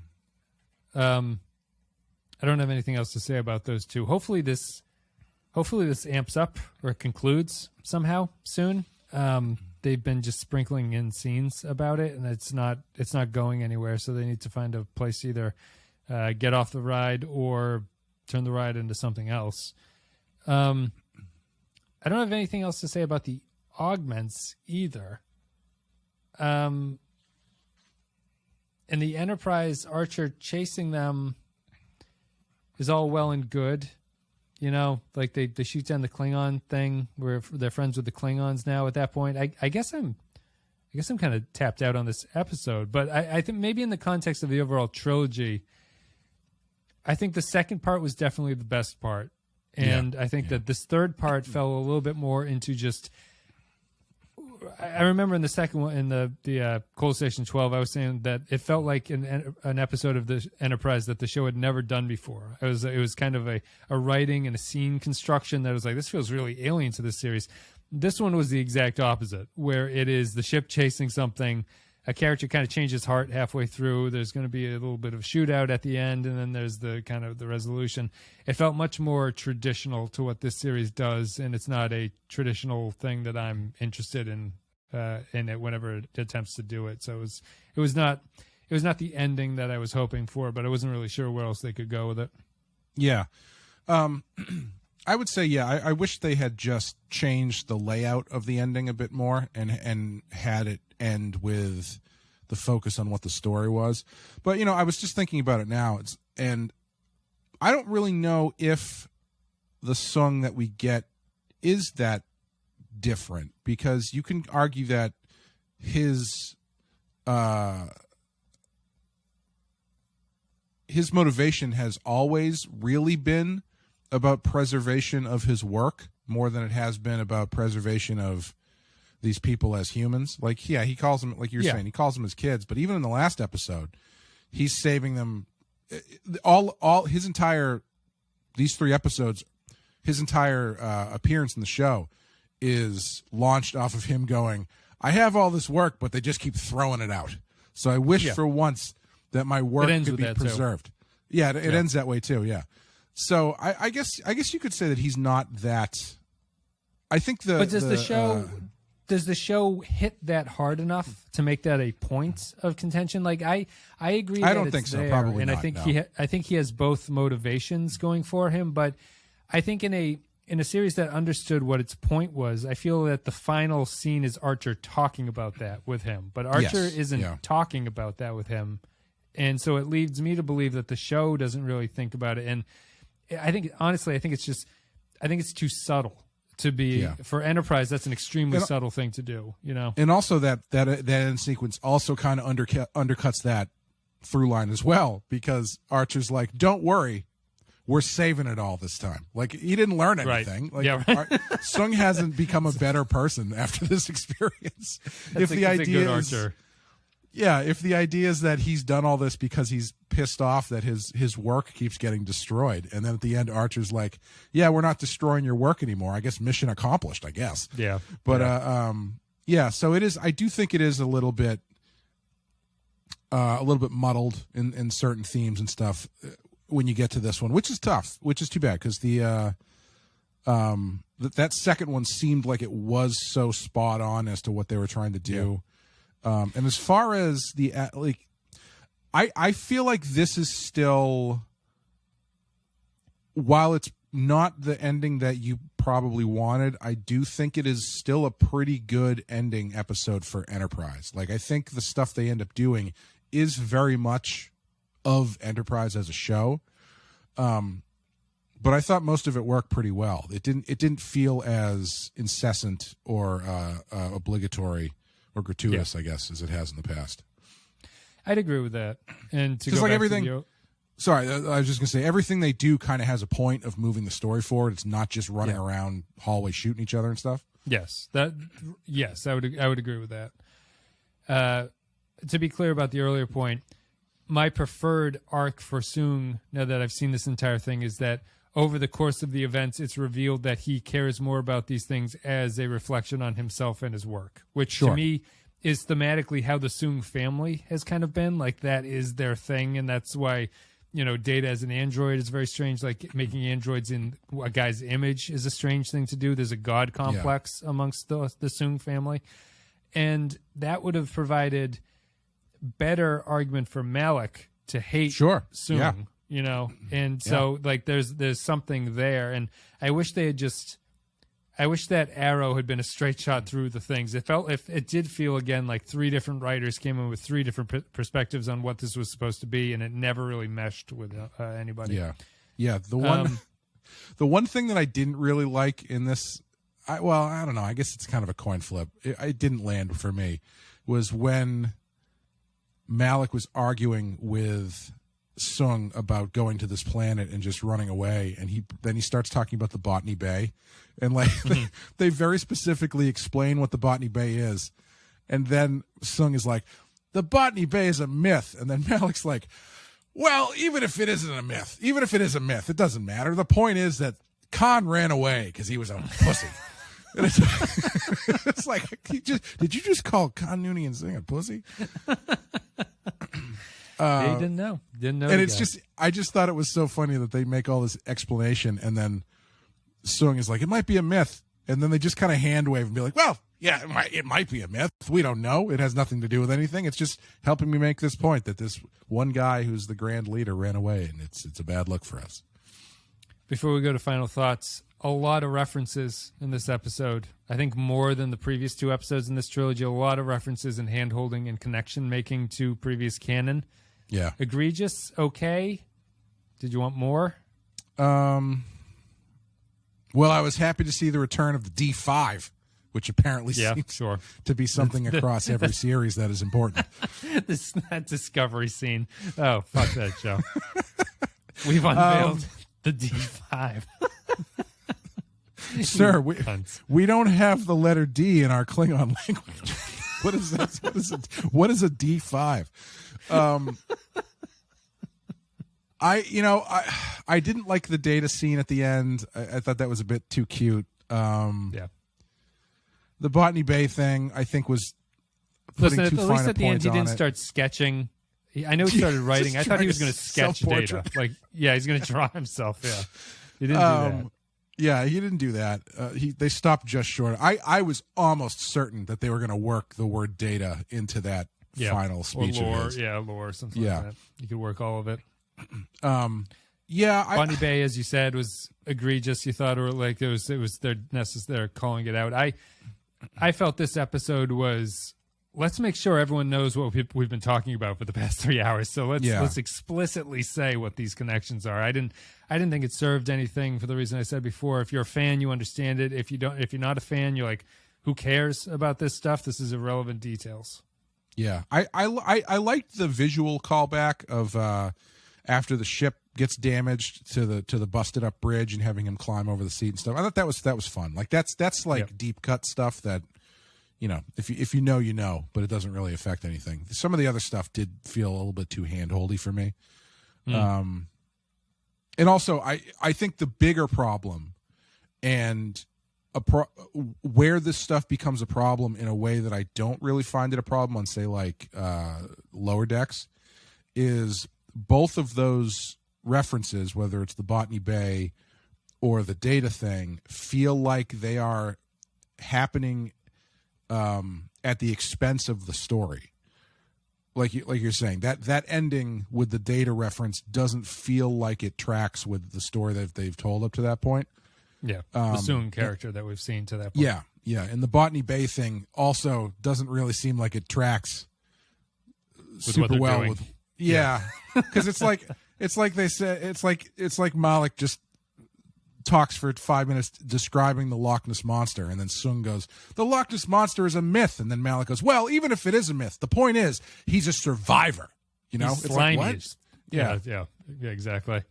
I don't have anything else to say about those two. Hopefully this amps up or concludes somehow soon. They've been just sprinkling in scenes about it, and it's not going anywhere. So they need to find a place to either get off the ride or turn the ride into something else. I don't have anything else to say about the Augments either. And the Enterprise, Archer chasing them is all well and good, you know, like they shoot down the Klingon thing where they're friends with the Klingons now at that point. I guess I'm kind of tapped out on this episode, but I think maybe in the context of the overall trilogy, I think the second part was definitely the best part. And I think that this third part fell a little bit more into just, I remember in the second one, in the Cold Station 12, I was saying that it felt like an episode of the Enterprise that the show had never done before. It was kind of a writing and a scene construction that was like, this feels really alien to this series. This one was the exact opposite, where it is the ship chasing something. A character kind of changes heart halfway through. There's going to be a little bit of shootout at the end, and then there's the kind of the resolution. It felt much more traditional to what this series does, and it's not a traditional thing that I'm interested in it whenever it attempts to do it. So it was not the ending that I was hoping for, but I wasn't really sure where else they could go with it. Yeah. I would say, I wish they had just changed the layout of the ending a bit more and had it end with the focus on what the story was. But, you know, I was just thinking about it now, and I don't really know if the Soong that we get is that different, because you can argue that his motivation has always really been about preservation of his work more than it has been about preservation of these people as humans. Like, yeah, he calls them, like you're saying, he calls them as kids. But even in the last episode, he's saving them. All his entire, these 3 episodes, his entire appearance in the show is launched off of him going, I have all this work, but they just keep throwing it out. So I wish for once that my work could be preserved. Too. Yeah, it ends that way too. Yeah. So I guess you could say that he's not that. I think But does the show hit that hard enough to make that a point of contention? Like I agree. I don't think so. There, probably and not. I think he has both motivations going for him. But I think in a series that understood what its point was, I feel that the final scene is Archer talking about that with him, but Archer isn't talking about that with him. And so it leads me to believe that the show doesn't really think about it. And I think, honestly, I think it's too subtle to be for Enterprise. That's an extremely subtle thing to do, you know? And also that end sequence also kind of undercuts that through line as well, because Archer's like, don't worry, we're saving it all this time. Like, he didn't learn anything. Like, Soong hasn't become a better person after this experience. If the idea is that he's done all this because he's pissed off that his work keeps getting destroyed, and then at the end Archer's like, yeah, we're not destroying your work anymore. I guess mission accomplished, I guess. Yeah. But so it is. I do think it is a little bit muddled in certain themes and stuff when you get to this one, which is tough, which is too bad, because that second one seemed like it was so spot on as to what they were trying to do. And as far as I feel like this is still, while it's not the ending that you probably wanted, I do think it is still a pretty good ending episode for Enterprise. Like, I think the stuff they end up doing is very much of Enterprise as a show. But I thought most of it worked pretty well. It didn't feel as incessant or obligatory or gratuitous, I guess, as it has in the past. I'd agree with that. And to just go like back everything. To sorry, I was just gonna say everything they do kind of has a point of moving the story forward. It's not just running around hallway shooting each other and stuff. Yes, I would agree with that. To be clear about the earlier point, my preferred arc for Soong, now that I've seen this entire thing, is that over the course of the events, it's revealed that he cares more about these things as a reflection on himself and his work, which to me is thematically how the Soong family has kind of been. Like, that is their thing, and that's why, you know, Data as an android is very strange. Like, making androids in a guy's image is a strange thing to do. There's a god complex amongst the Soong family, and that would have provided better argument for Malik to hate Soong. You know, and so like there's something there, and I wish that arrow had been a straight shot through the things. It did feel again like 3 different writers came in with 3 different perspectives on what this was supposed to be, and it never really meshed with anybody. Yeah. The one thing that I didn't really like in this, I don't know. I guess it's kind of a coin flip. It didn't land for me. Was when Malik was arguing with Soong about going to this planet and just running away, and he starts talking about the Botany Bay, and like they very specifically explain what the Botany Bay is, and then Soong is like, the Botany Bay is a myth, and then Malik's like, well, even if it isn't a myth, even if it is a myth, it doesn't matter. The point is that Khan ran away because he was a pussy. And it's like, did you just call Khan Nooney and Soong a pussy? He didn't know. And it's I just thought it was so funny that they make all this explanation, and then Soong is like, it might be a myth, and then they just kind of hand wave and be like, well, yeah, it might be a myth. We don't know. It has nothing to do with anything. It's just helping me make this point that this one guy who's the grand leader ran away, and it's a bad look for us. Before we go to final thoughts, a lot of references in this episode. I think more than the previous 2 episodes in this trilogy. A lot of references and hand-holding and connection making to previous canon. Yeah. Egregious, okay. Did you want more? Well, I was happy to see the return of the D5, which apparently seems to be something across every series that is important. That Discovery scene. Oh, fuck that show. We've unveiled the D5. Sir, we don't have the letter D in our Klingon language. What is that? What is a D5? I didn't like the data scene at the end. I thought that was a bit too cute. Yeah. The Botany Bay thing, I think, was putting Listen, too at fine least a at the end, point he on didn't it. start sketching. I know he started writing. I thought he was going to sketch data. self-portrait. Like, yeah, he's going to draw himself. Yeah, he didn't do that. Yeah, he didn't do that. They stopped just short. I was almost certain that they were going to work the word data into that final speech. Or lore, of his. lore, something like that. You could work all of it. Botany Bay, as you said, was egregious. You thought, or like it was they're calling it out. I felt this episode was, let's make sure everyone knows what we've been talking about for the past 3 hours. So let's explicitly say what these connections are. I didn't think it served anything for the reason I said before. If you're a fan, you understand it. If you're not a fan, you're like, who cares about this stuff? This is irrelevant details. Yeah, I liked the visual callback of after the ship gets damaged to the busted up bridge and having him climb over the seat and stuff. I thought that was fun. Like that's like deep cut stuff that, if you know, you know, but it doesn't really affect anything. Some of the other stuff did feel a little bit too hand-holdy for me. And also, I think the bigger problem and where this stuff becomes a problem in a way that I don't really find it a problem on, say, like Lower Decks, is both of those references, whether it's the Botany Bay or the data thing, feel like they are happening at the expense of the story. Like you're saying, that ending with the data reference doesn't feel like it tracks with the story that they've told up to that point. Yeah, the Soong character that we've seen to that point. Yeah, and the Botany Bay thing also doesn't really seem like it tracks super well doing. with. Yeah, because it's like they said, it's like Malik just talks for 5 minutes describing the Loch Ness Monster, and then Soong goes, "The Loch Ness Monster is a myth," and then Malik goes, "Well, even if it is a myth, the point is he's a survivor." He's it's slimy. like, what? Yeah, exactly.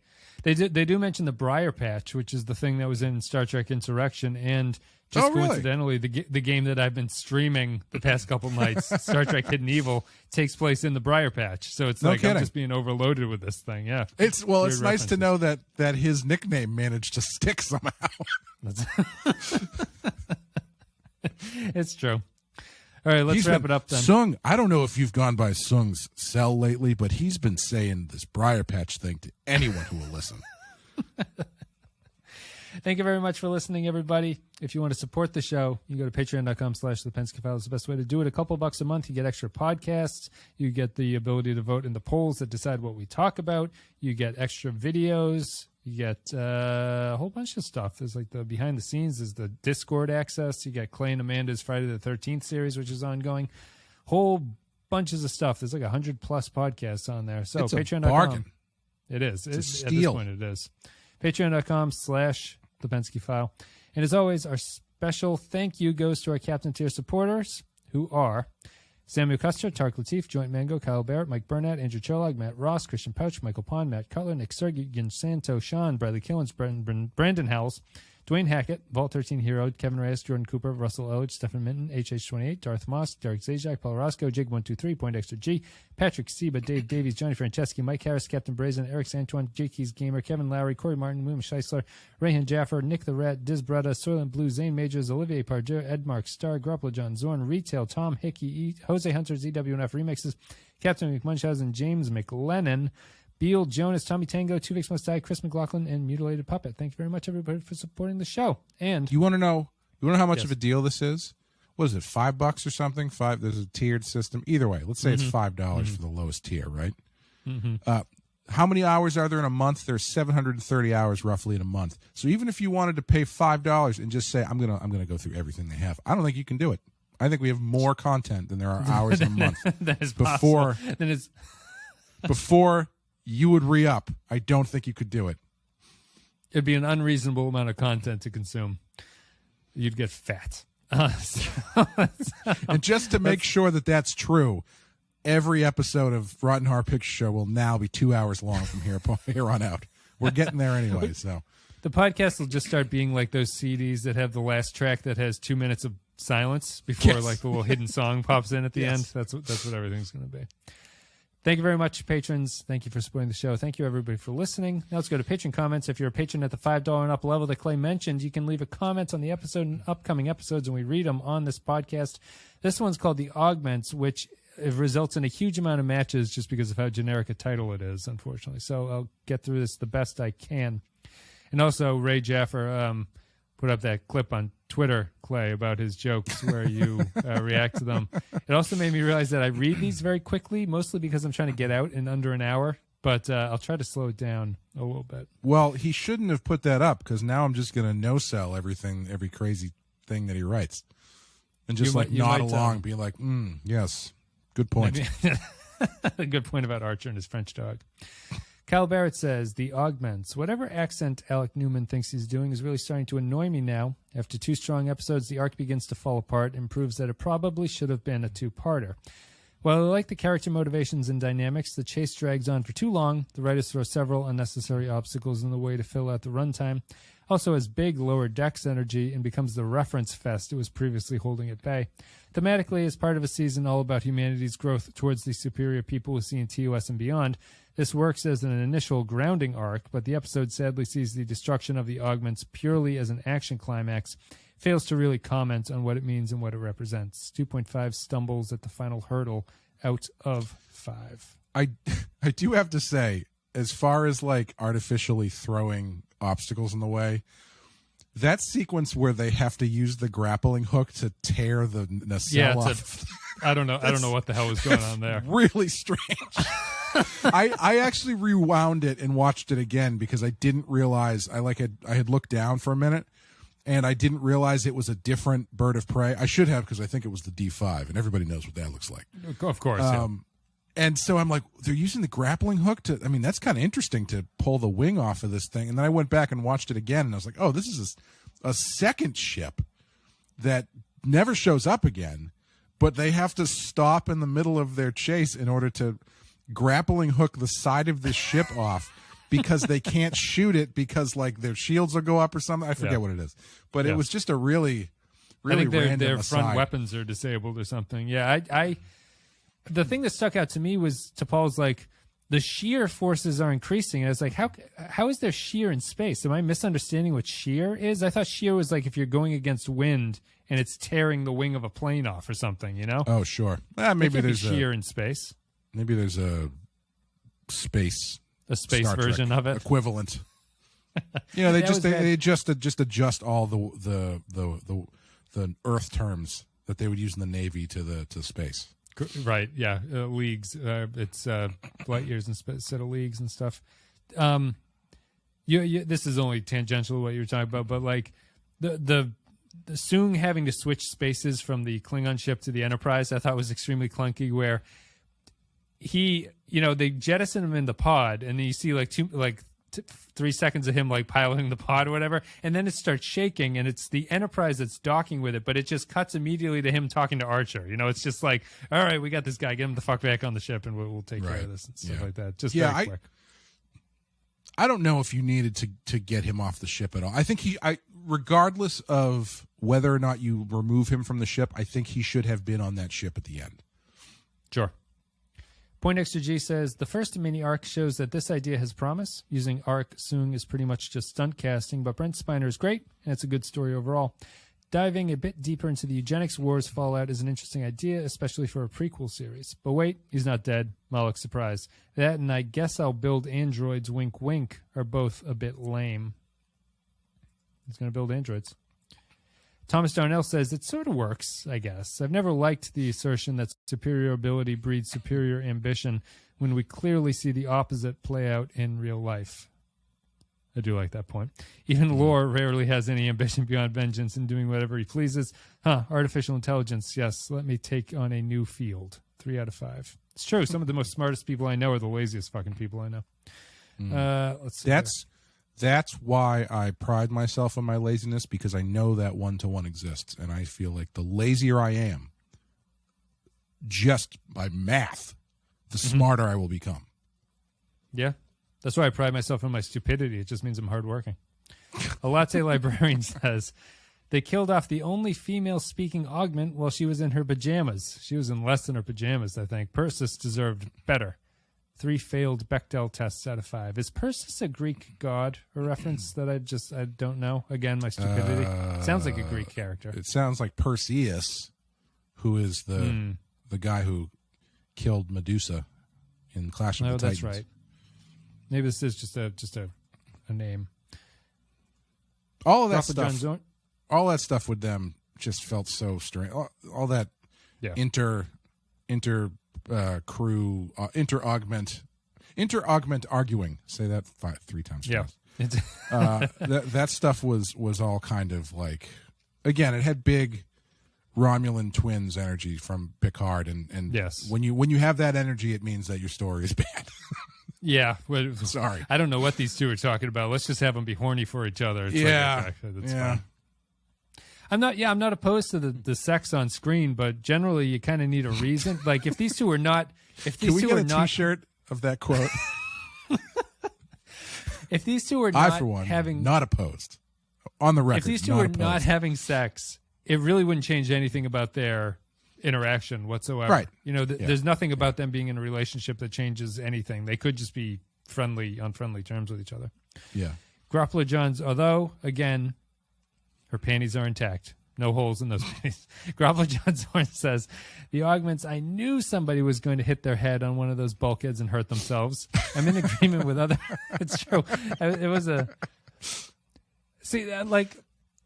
They do mention the Briar Patch, which is the thing that was in Star Trek Insurrection, and just coincidentally, the game that I've been streaming the past couple nights, Star Trek Hidden Evil, takes place in the Briar Patch. So it's I'm just being overloaded with this thing. Yeah, it's nice to know that his nickname managed to stick somehow. It's true. All right, let's wrap it up then. Soong, I don't know if you've gone by Soong's cell lately, but he's been saying this Briar Patch thing to anyone who will listen. Thank you very much for listening, everybody. If you want to support the show, you go to patreon.com/thepensky File. It's the best way to do it. A couple bucks a month, you get extra podcasts. You get the ability to vote in the polls that decide what we talk about. You get extra videos. You get a whole bunch of stuff. There's like the behind the scenes. There's the Discord access. You get Clay and Amanda's Friday the 13th series, which is ongoing. Whole bunches of stuff. There's like 100+ podcasts on there. So it's patreon.com. A bargain. It is. It's a steal. At this point, it is. Patreon.com/thepensky File. And as always, our special thank you goes to our Captain Tier supporters, who are Samuel Custer, Tark Latif, Joint Mango, Kyle Barrett, Mike Burnett, Andrew Cholog, Matt Ross, Christian Pouch, Michael Pond, Matt Cutler, Nick Sergian, Santo, Sean, Bradley Killens, Brandon Howells, Dwayne Hackett, Vault 13 Hero, Kevin Reyes, Jordan Cooper, Russell Elledge, Stephen Minton, HH28, Darth Moss, Derek Zajac, Paul Roscoe, Jig123, Poindexter G, Patrick Seba, Dave Davies, Johnny Franceschi, Mike Harris, Captain Brazen, Eric Santuan, Jakey's Gamer, Kevin Lowry, Corey Martin, William Scheisler, Rayhan Jaffer, Nick the Rat, Diz Bretta, Soylent Blue, Zane Majors, Olivier Pardieu, Ed Mark, Star, Gruppler, John Zorn, Retail, Tom Hickey, Jose Hunter's EWNF Remixes, Captain McMunchausen, James McLennan, Beal, Jonas, Tommy Tango, Two Vicks Must Die, Chris McLaughlin, and Mutilated Puppet. Thank you very much, everybody, for supporting the show. And you want to know how much of a deal this is? What is it, $5 or something? There's a tiered system. Either way, let's say it's $5 for the lowest tier, right? How many hours are there in a month? There's 730 hours roughly in a month. So even if you wanted to pay $5 and just say, I'm gonna go through everything they have, I don't think you can do it. I think we have more content than there are hours in a month. That is before before you would re-up. I don't think you could do it. It'd be an unreasonable amount of content to consume. You'd get fat. And just to make sure that that's true, every episode of Rotten Horror Picture Show will now be 2 hours long from here on out. We're getting there anyway. So The podcast will just start being like those CDs that have the last track that has 2 minutes of silence before like the little hidden song pops in at the end. That's what everything's going to be. Thank you very much, patrons. Thank you for supporting the show. Thank you, everybody, for listening. Now let's go to patron comments. If you're a patron at the $5 and up level that Clay mentioned, you can leave a comment on the episode and upcoming episodes, and we read them on this podcast. This one's called the Augments, which results in a huge amount of matches just because of how generic a title it is, unfortunately. So I'll get through this the best I can. And also, Ray Jaffer put up that clip on Twitter, Clay, about his jokes where you react to them. It also made me realize that I read these very quickly, mostly because I'm trying to get out in under an hour. But I'll try to slow it down a little bit. Well, he shouldn't have put that up because now I'm just going to no-sell every crazy thing that he writes. And just nod along, be like, yes, good point. A good point about Archer and his French dog. Kyle Barrett says, the Augments. Whatever accent Alec Newman thinks he's doing is really starting to annoy me now. After 2 strong episodes, the arc begins to fall apart and proves that it probably should have been a 2-parter. While I like the character motivations and dynamics, the chase drags on for too long. The writers throw several unnecessary obstacles in the way to fill out the runtime. Also has big lower decks energy and becomes the reference fest it was previously holding at bay. Thematically, as part of a season all about humanity's growth towards the superior people we see in TOS and beyond, this works as an initial grounding arc, but the episode sadly sees the destruction of the Augments purely as an action climax, fails to really comment on what it means and what it represents. 2.5 stumbles at the final hurdle out of 5. I do have to say, as far as like artificially throwing obstacles in the way, that sequence where they have to use the grappling hook to tear the nacelle off. I don't know what the hell was going on there. Really strange. I actually rewound it and watched it again because I didn't realize I had looked down for a minute and I didn't realize it was a different bird of prey. I should have because I think it was the D5 and everybody knows what that looks like. Of course. Yeah. And so I'm like, they're using the grappling hook to, I mean, that's kind of interesting to pull the wing off of this thing. And then I went back and watched it again and I was like, oh, this is a second ship that never shows up again, but they have to stop in the middle of their chase in order to grappling hook the side of the ship off because they can't shoot it because like their shields will go up or something. I forget what it is, but it was just a really I think random their aside. front weapons are disabled or something. Yeah, I the thing that stuck out to me was T'Pol's like the shear forces are increasing, and I was like, how is there shear in space? Am I misunderstanding what shear is? I thought shear was like if you're going against wind and it's tearing the wing of a plane off or something, you know? Oh, sure. Maybe there's shear in space. Maybe there's a space Star version Trek of it equivalent. You know, they just adjust all the Earth terms that they would use in the Navy to space. Right. Yeah. Leagues. It's light years instead of leagues and stuff. This is only tangential to what you were talking about, but like the Soong having to switch spaces from the Klingon ship to the Enterprise, I thought was extremely clunky. Where they jettison him in the pod, and then you see 3 seconds of him like piloting the pod or whatever, and then it starts shaking, and it's the Enterprise that's docking with it, but it just cuts immediately to him talking to Archer. It's just like, all right, we got this guy, get him the fuck back on the ship, and we'll take care of this and stuff like that. Just very quick. I don't know if you needed to get him off the ship at all. I think regardless of whether or not you remove him from the ship, I think he should have been on that ship at the end. Sure. Point Extra G says, the first mini arc shows that this idea has promise. Using arc Soong is pretty much just stunt casting, but Brent Spiner is great, and it's a good story overall. Diving a bit deeper into the eugenics wars fallout is an interesting idea, especially for a prequel series. But wait, he's not dead. Moloch's surprise. That and I guess I'll build androids wink wink are both a bit lame. He's going to build androids. Thomas Darnell says, it sort of works, I guess. I've never liked the assertion that superior ability breeds superior ambition when we clearly see the opposite play out in real life. I do like that point. Even Lore rarely has any ambition beyond vengeance and doing whatever he pleases. Artificial intelligence, yes, let me take on a new field. 3 out of 5. It's true. Some of the most smartest people I know are the laziest fucking people I know. Let's see. That's why I pride myself on my laziness, because I know that one-to-one exists, and I feel like the lazier I am, just by math, the smarter I will become. Yeah. That's why I pride myself on my stupidity. It just means I'm hardworking. A latte librarian says, they killed off the only female-speaking augment while she was in her pajamas. She was in less than her pajamas, I think. Persis deserved better. 3 failed Bechdel tests out of 5. Is Persis a Greek god? A reference that I don't know? Again, my stupidity. Sounds like a Greek character. It sounds like Perseus, who is the guy who killed Medusa in Clash of the Titans. That's right. Maybe this is just a name. All of that stuff. All that stuff with them just felt so strange. All that inter-augment arguing. Say that 3 times fast. That stuff was all kind of like, again, it had big Romulan twins energy from Picard, and yes. when you have that energy, it means that your story is bad. Yeah, sorry. I don't know what these two are talking about. Let's just have them be horny for each other. It's that's fine. I'm not opposed to the sex on screen, but generally you kind of need a reason. Like if these two are not, Can we get a T-shirt of that quote? If these two are not I, for one, having not opposed on the record. If these two are not having sex, it really wouldn't change anything about their interaction whatsoever. Right. There's nothing about them being in a relationship that changes anything. They could just be on friendly terms with each other. Yeah. Groppler Johns, although again, her panties are intact. No holes in those panties. Groppler Johns Horn says, the Augments, I knew somebody was going to hit their head on one of those bulkheads and hurt themselves. I'm in agreement with other. It's true. It was a. See, like,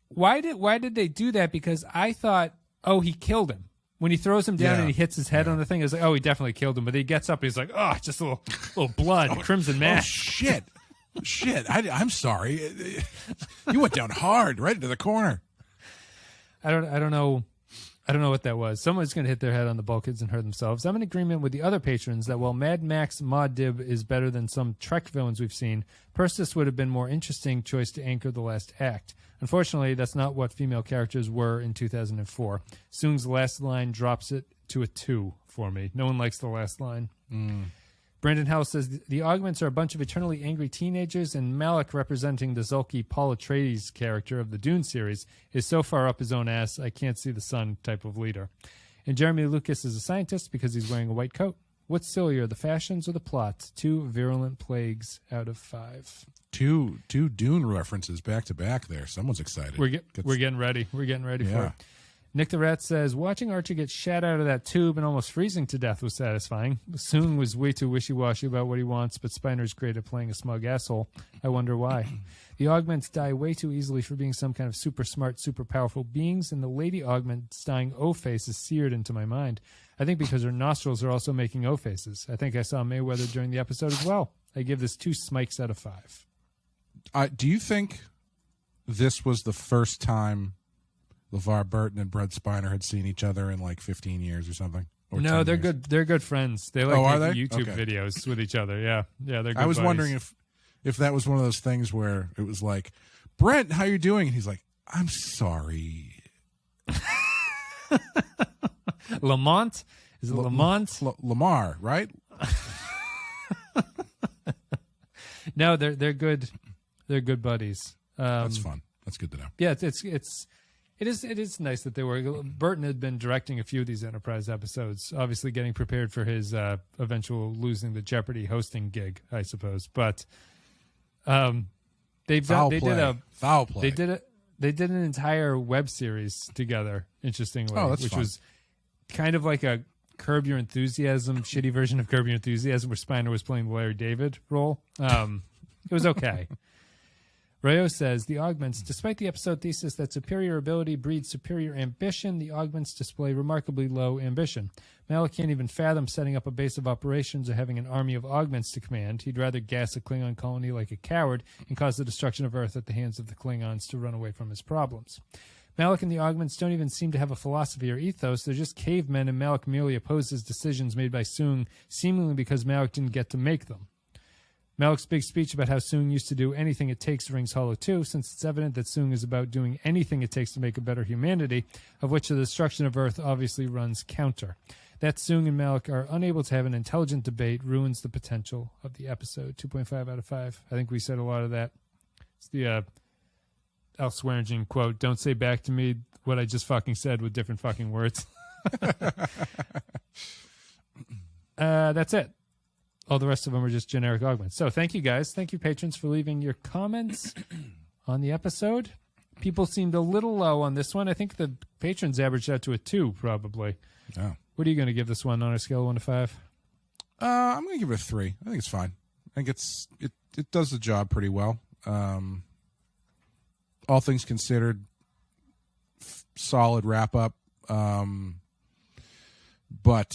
why did they do that? Because I thought, he killed him. When he throws him down and he hits his head on the thing, I was like, he definitely killed him. But he gets up and he's like, just a little blood, crimson mash. Oh, shit. I'm sorry. You went down hard right into the corner. I don't know what that was. Someone's going to hit their head on the bulkheads and hurt themselves. I'm in agreement with the other patrons that while Mad Max Mod Dib is better than some Trek villains we've seen, Persis would have been more interesting choice to anchor the last act. Unfortunately, that's not what female characters were in 2004. Soong's last line drops it to a 2 for me. No one likes the last line. Brandon Howell says, the Augments are a bunch of eternally angry teenagers, and Malik, representing the Zulky Paul Atreides character of the Dune series, is so far up his own ass, I can't see the sun type of leader. And Jeremy Lucas is a scientist because he's wearing a white coat. What's sillier, the fashions or the plot? 2 virulent plagues out of 5. Two Dune references back to back there. Someone's excited. We're getting ready. We're getting ready for it. Nick the Rat says, watching Archer get shat out of that tube and almost freezing to death was satisfying. Soong was way too wishy-washy about what he wants, but Spiner's great at playing a smug asshole. I wonder why. The Augments die way too easily for being some kind of super smart, super powerful beings, and the Lady Augment's dying O-face is seared into my mind. I think because her nostrils are also making O-faces. I think I saw Mayweather during the episode as well. I give this 2 smikes out of 5. Do you think this was the first time LeVar Burton and Brett Spiner had seen each other in like 15 years or something? Or no, they're years? good. They're good friends. They YouTube videos with each other. Yeah, they're good. I was buddies. wondering if that was one of those things where it was like, Brent, how you doing? And he's like, I'm sorry. Lamont? Is it Lamont? Lamar, right? No, they're good. They're good buddies. That's fun. That's good to know. Yeah, it is nice that they were. Burton had been directing a few of these Enterprise episodes, obviously getting prepared for his eventual losing the Jeopardy hosting gig, I suppose. But they did an entire web series together. Interestingly, which was kind of like a Curb Your Enthusiasm, shitty version of Curb Your Enthusiasm, where Spiner was playing the Larry David role. It was okay. Rayo says, the Augments, despite the episode thesis that superior ability breeds superior ambition, the Augments display remarkably low ambition. Malik can't even fathom setting up a base of operations or having an army of Augments to command. He'd rather gas a Klingon colony like a coward and cause the destruction of Earth at the hands of the Klingons to run away from his problems. Malik and the Augments don't even seem to have a philosophy or ethos. They're just cavemen, and Malik merely opposes decisions made by Soong, seemingly because Malik didn't get to make them. Malik's big speech about how Soong used to do anything it takes rings hollow too, since it's evident that Soong is about doing anything it takes to make a better humanity, of which the destruction of Earth obviously runs counter. That Soong and Malik are unable to have an intelligent debate ruins the potential of the episode. 2.5 out of 5. I think we said a lot of that. It's the Elswearingen quote, "Don't say back to me what I just fucking said with different fucking words." That's it. All the rest of them are just generic augments. So thank you guys. Thank you, patrons, for leaving your comments on the episode. People seemed a little low on this one. I think the patrons averaged out to a 2, probably. Oh. What are you going to give this one on a scale of 1 to 5? I'm going to give it a 3. I think it's fine. I think it does the job pretty well. All things considered, solid wrap up. But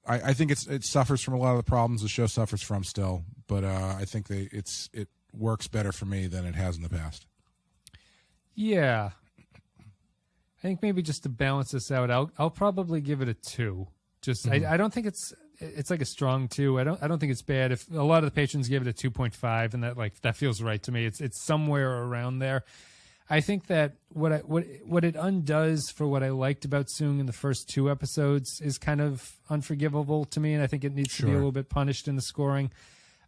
I think it suffers from a lot of the problems the show suffers from still. But I think it works better for me than it has in the past. Yeah. I think maybe just to balance this out, I'll probably give it a 2. Just I don't think it's like a strong 2. I don't think it's bad. If a lot of the patrons give it a 2.5, and that feels right to me. It's somewhere around there. I think that what it undoes for what I liked about Soong in the first 2 episodes is kind of unforgivable to me, and I think it needs to be a little bit punished in the scoring.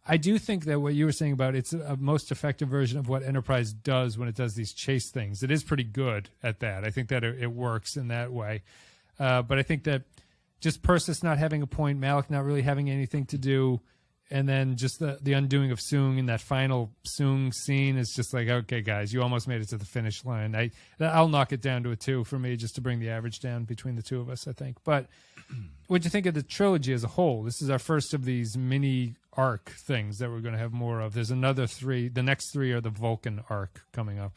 I do think that what you were saying about it's a most effective version of what Enterprise does when it does these chase things. It is pretty good at that. I think that it works in that way. But I think that just Persis not having a point, Malik not really having anything to do, and then just the undoing of Soong in that final Soong scene is just like, okay, guys, you almost made it to the finish line. I'll knock it down to a 2 for me, just to bring the average down between the two of us, I think. But what'd you think of the trilogy as a whole? This is our first of these mini arc things that we're going to have more of. There's another 3. The next 3 are the Vulcan arc coming up.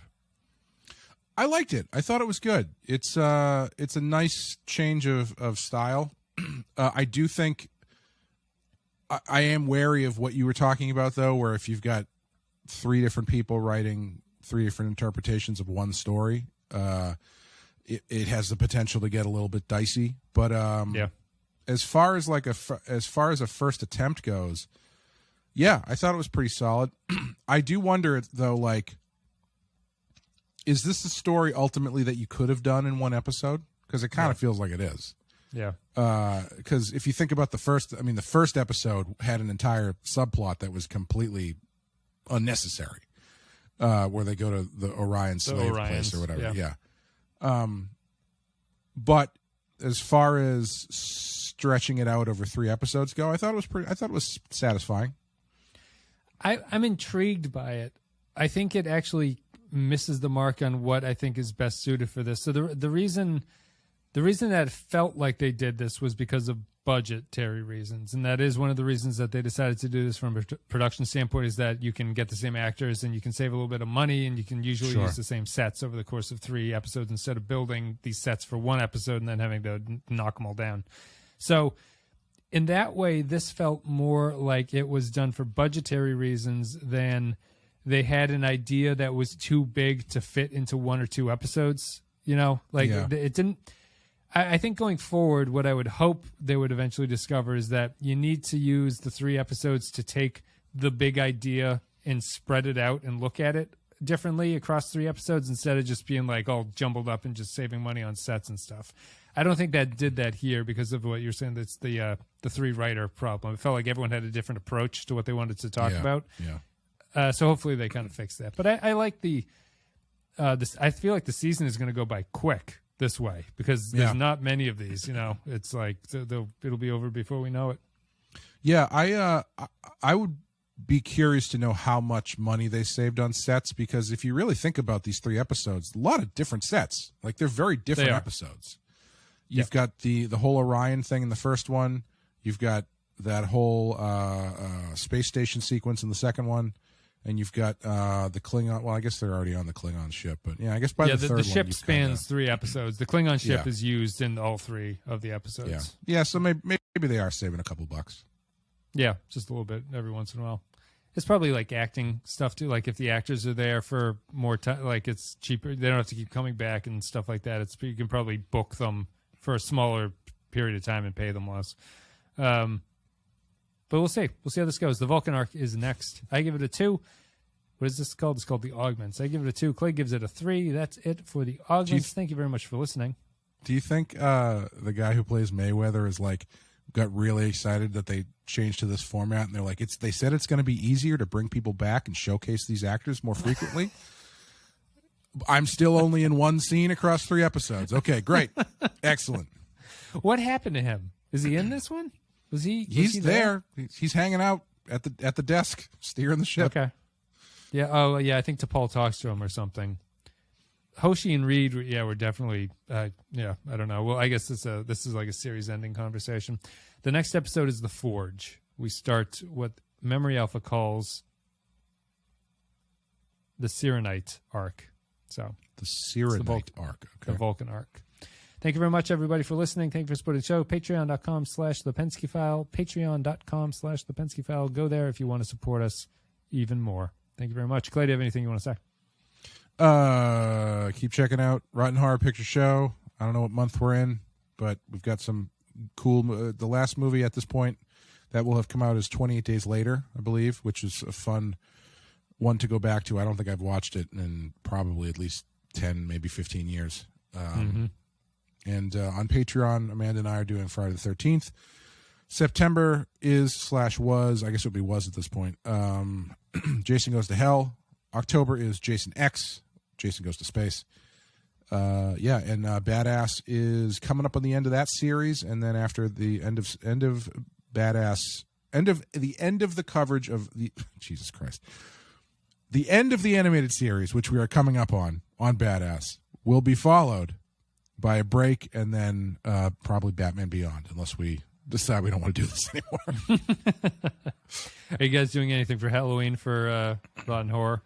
I liked it. I thought it was good. It's a nice change of style. I do think I am wary of what you were talking about, though, where if you've got 3 different people writing 3 different interpretations of one story, it has the potential to get a little bit dicey. But as far as a first attempt goes, yeah, I thought it was pretty solid. I do wonder, though, is this the story ultimately that you could have done in one episode? Because it kind of feels like it is. Yeah. Because if you think about the first episode had an entire subplot that was completely unnecessary, where they go to the Orion slave place or whatever. Yeah. But as far as stretching it out over 3 episodes go, I thought it was satisfying. I'm intrigued by it. I think it actually misses the mark on what I think is best suited for this. So the reason that it felt like they did this was because of budgetary reasons, and that is one of the reasons that they decided to do this from a production standpoint, is that you can get the same actors and you can save a little bit of money, and you can usually use the same sets over the course of 3 episodes instead of building these sets for 1 episode and then having to knock them all down. So in that way, this felt more like it was done for budgetary reasons than they had an idea that was too big to fit into 1 or 2 episodes. It didn't. I think going forward, what I would hope they would eventually discover is that you need to use the 3 episodes to take the big idea and spread it out and look at it differently across 3 episodes instead of just being all jumbled up and just saving money on sets and stuff. I don't think that did that here because of what you're saying. That's the 3-writer problem. It felt like everyone had a different approach to what they wanted to talk about. Yeah. So hopefully they kind of fix that. But I like I feel like the season is going to go by quick this way because there's not many of these. It's like it'll be over before we know it. Yeah, I would be curious to know how much money they saved on sets, because if you really think about these 3 episodes, a lot of different sets. They're very different episodes. You've got the whole Orion thing in the first one. You've got that whole space station sequence in the second one. And you've got the Klingon. Well, I guess they're already on the Klingon ship, but I guess by the third one, the ship spans 3 episodes. The Klingon ship is used in all 3 of the episodes. Yeah. So maybe they are saving a couple bucks. Yeah, just a little bit every once in a while. It's probably like acting stuff too. Like if the actors are there for more time, it's cheaper. They don't have to keep coming back and stuff like that. You can probably book them for a smaller period of time and pay them less. But we'll see. We'll see how this goes. The Vulcan arc is next. I give it a 2. What is this called? It's called the Augments. I give it a 2. Clay gives it a 3. That's it for the Augments. Thank you very much for listening. Do you think the guy who plays Mayweather is got really excited that they changed to this format, and they're like, they said it's going to be easier to bring people back and showcase these actors more frequently? I'm still only in one scene across 3 episodes. Okay, great. Excellent. What happened to him? Is he in this one? He's there. He's hanging out at the desk, steering the ship. Okay. Yeah. Oh, yeah. I think T'Pol talks to him or something. Hoshi and Reed, we're definitely. I don't know. Well, I guess this is like a series-ending conversation. The next episode is The Forge. We start what Memory Alpha calls the Cyrenite arc. So the Cyrenite arc. Okay. The Vulcan arc. Thank you very much, everybody, for listening. Thank you for supporting the show. Patreon.com/The File. Patreon.com/The File. Go there if you want to support us even more. Thank you very much. Clay, do you have anything you want to say? Keep checking out Rotten Horror Picture Show. I don't know what month we're in, but we've got some cool. The last movie at this point that will have come out is 28 Days Later, I believe, which is a fun one to go back to. I don't think I've watched it in probably at least 10, maybe 15 years. And on Patreon, Amanda and I are doing Friday the 13th. September is/was, I guess it would be was at this point. Jason Goes to Hell. October is Jason X. Jason Goes to Space. And Badass is coming up on the end of that series, and then after the end of Badass, the end of the coverage of the Jesus Christ, the end of the animated series, which we are coming up on Badass, will be followed by a break, and then probably Batman Beyond, unless we decide we don't want to do this anymore. Are you guys doing anything for Halloween for Rotten Horror?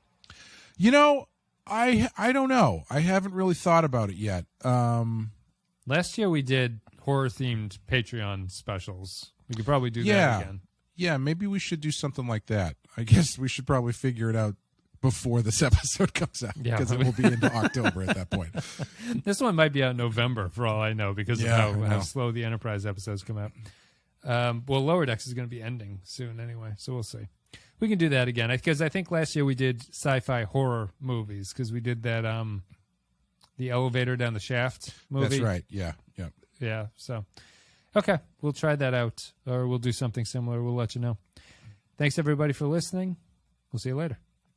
You know, I don't know. I haven't really thought about it yet. Last year we did horror-themed Patreon specials. We could probably do that again. Yeah, maybe we should do something like that. I guess we should probably figure it out before this episode comes out, because it will be into October at that point. This one might be out in November, for all I know, because of how slow the Enterprise episodes come out. Well, Lower Decks is going to be ending soon anyway, so we'll see. We can do that again, because I think last year we did sci-fi horror movies, because we did that the elevator down the shaft movie. That's right, yeah. So, okay, we'll try that out, or we'll do something similar. We'll let you know. Thanks, everybody, for listening. We'll see you later.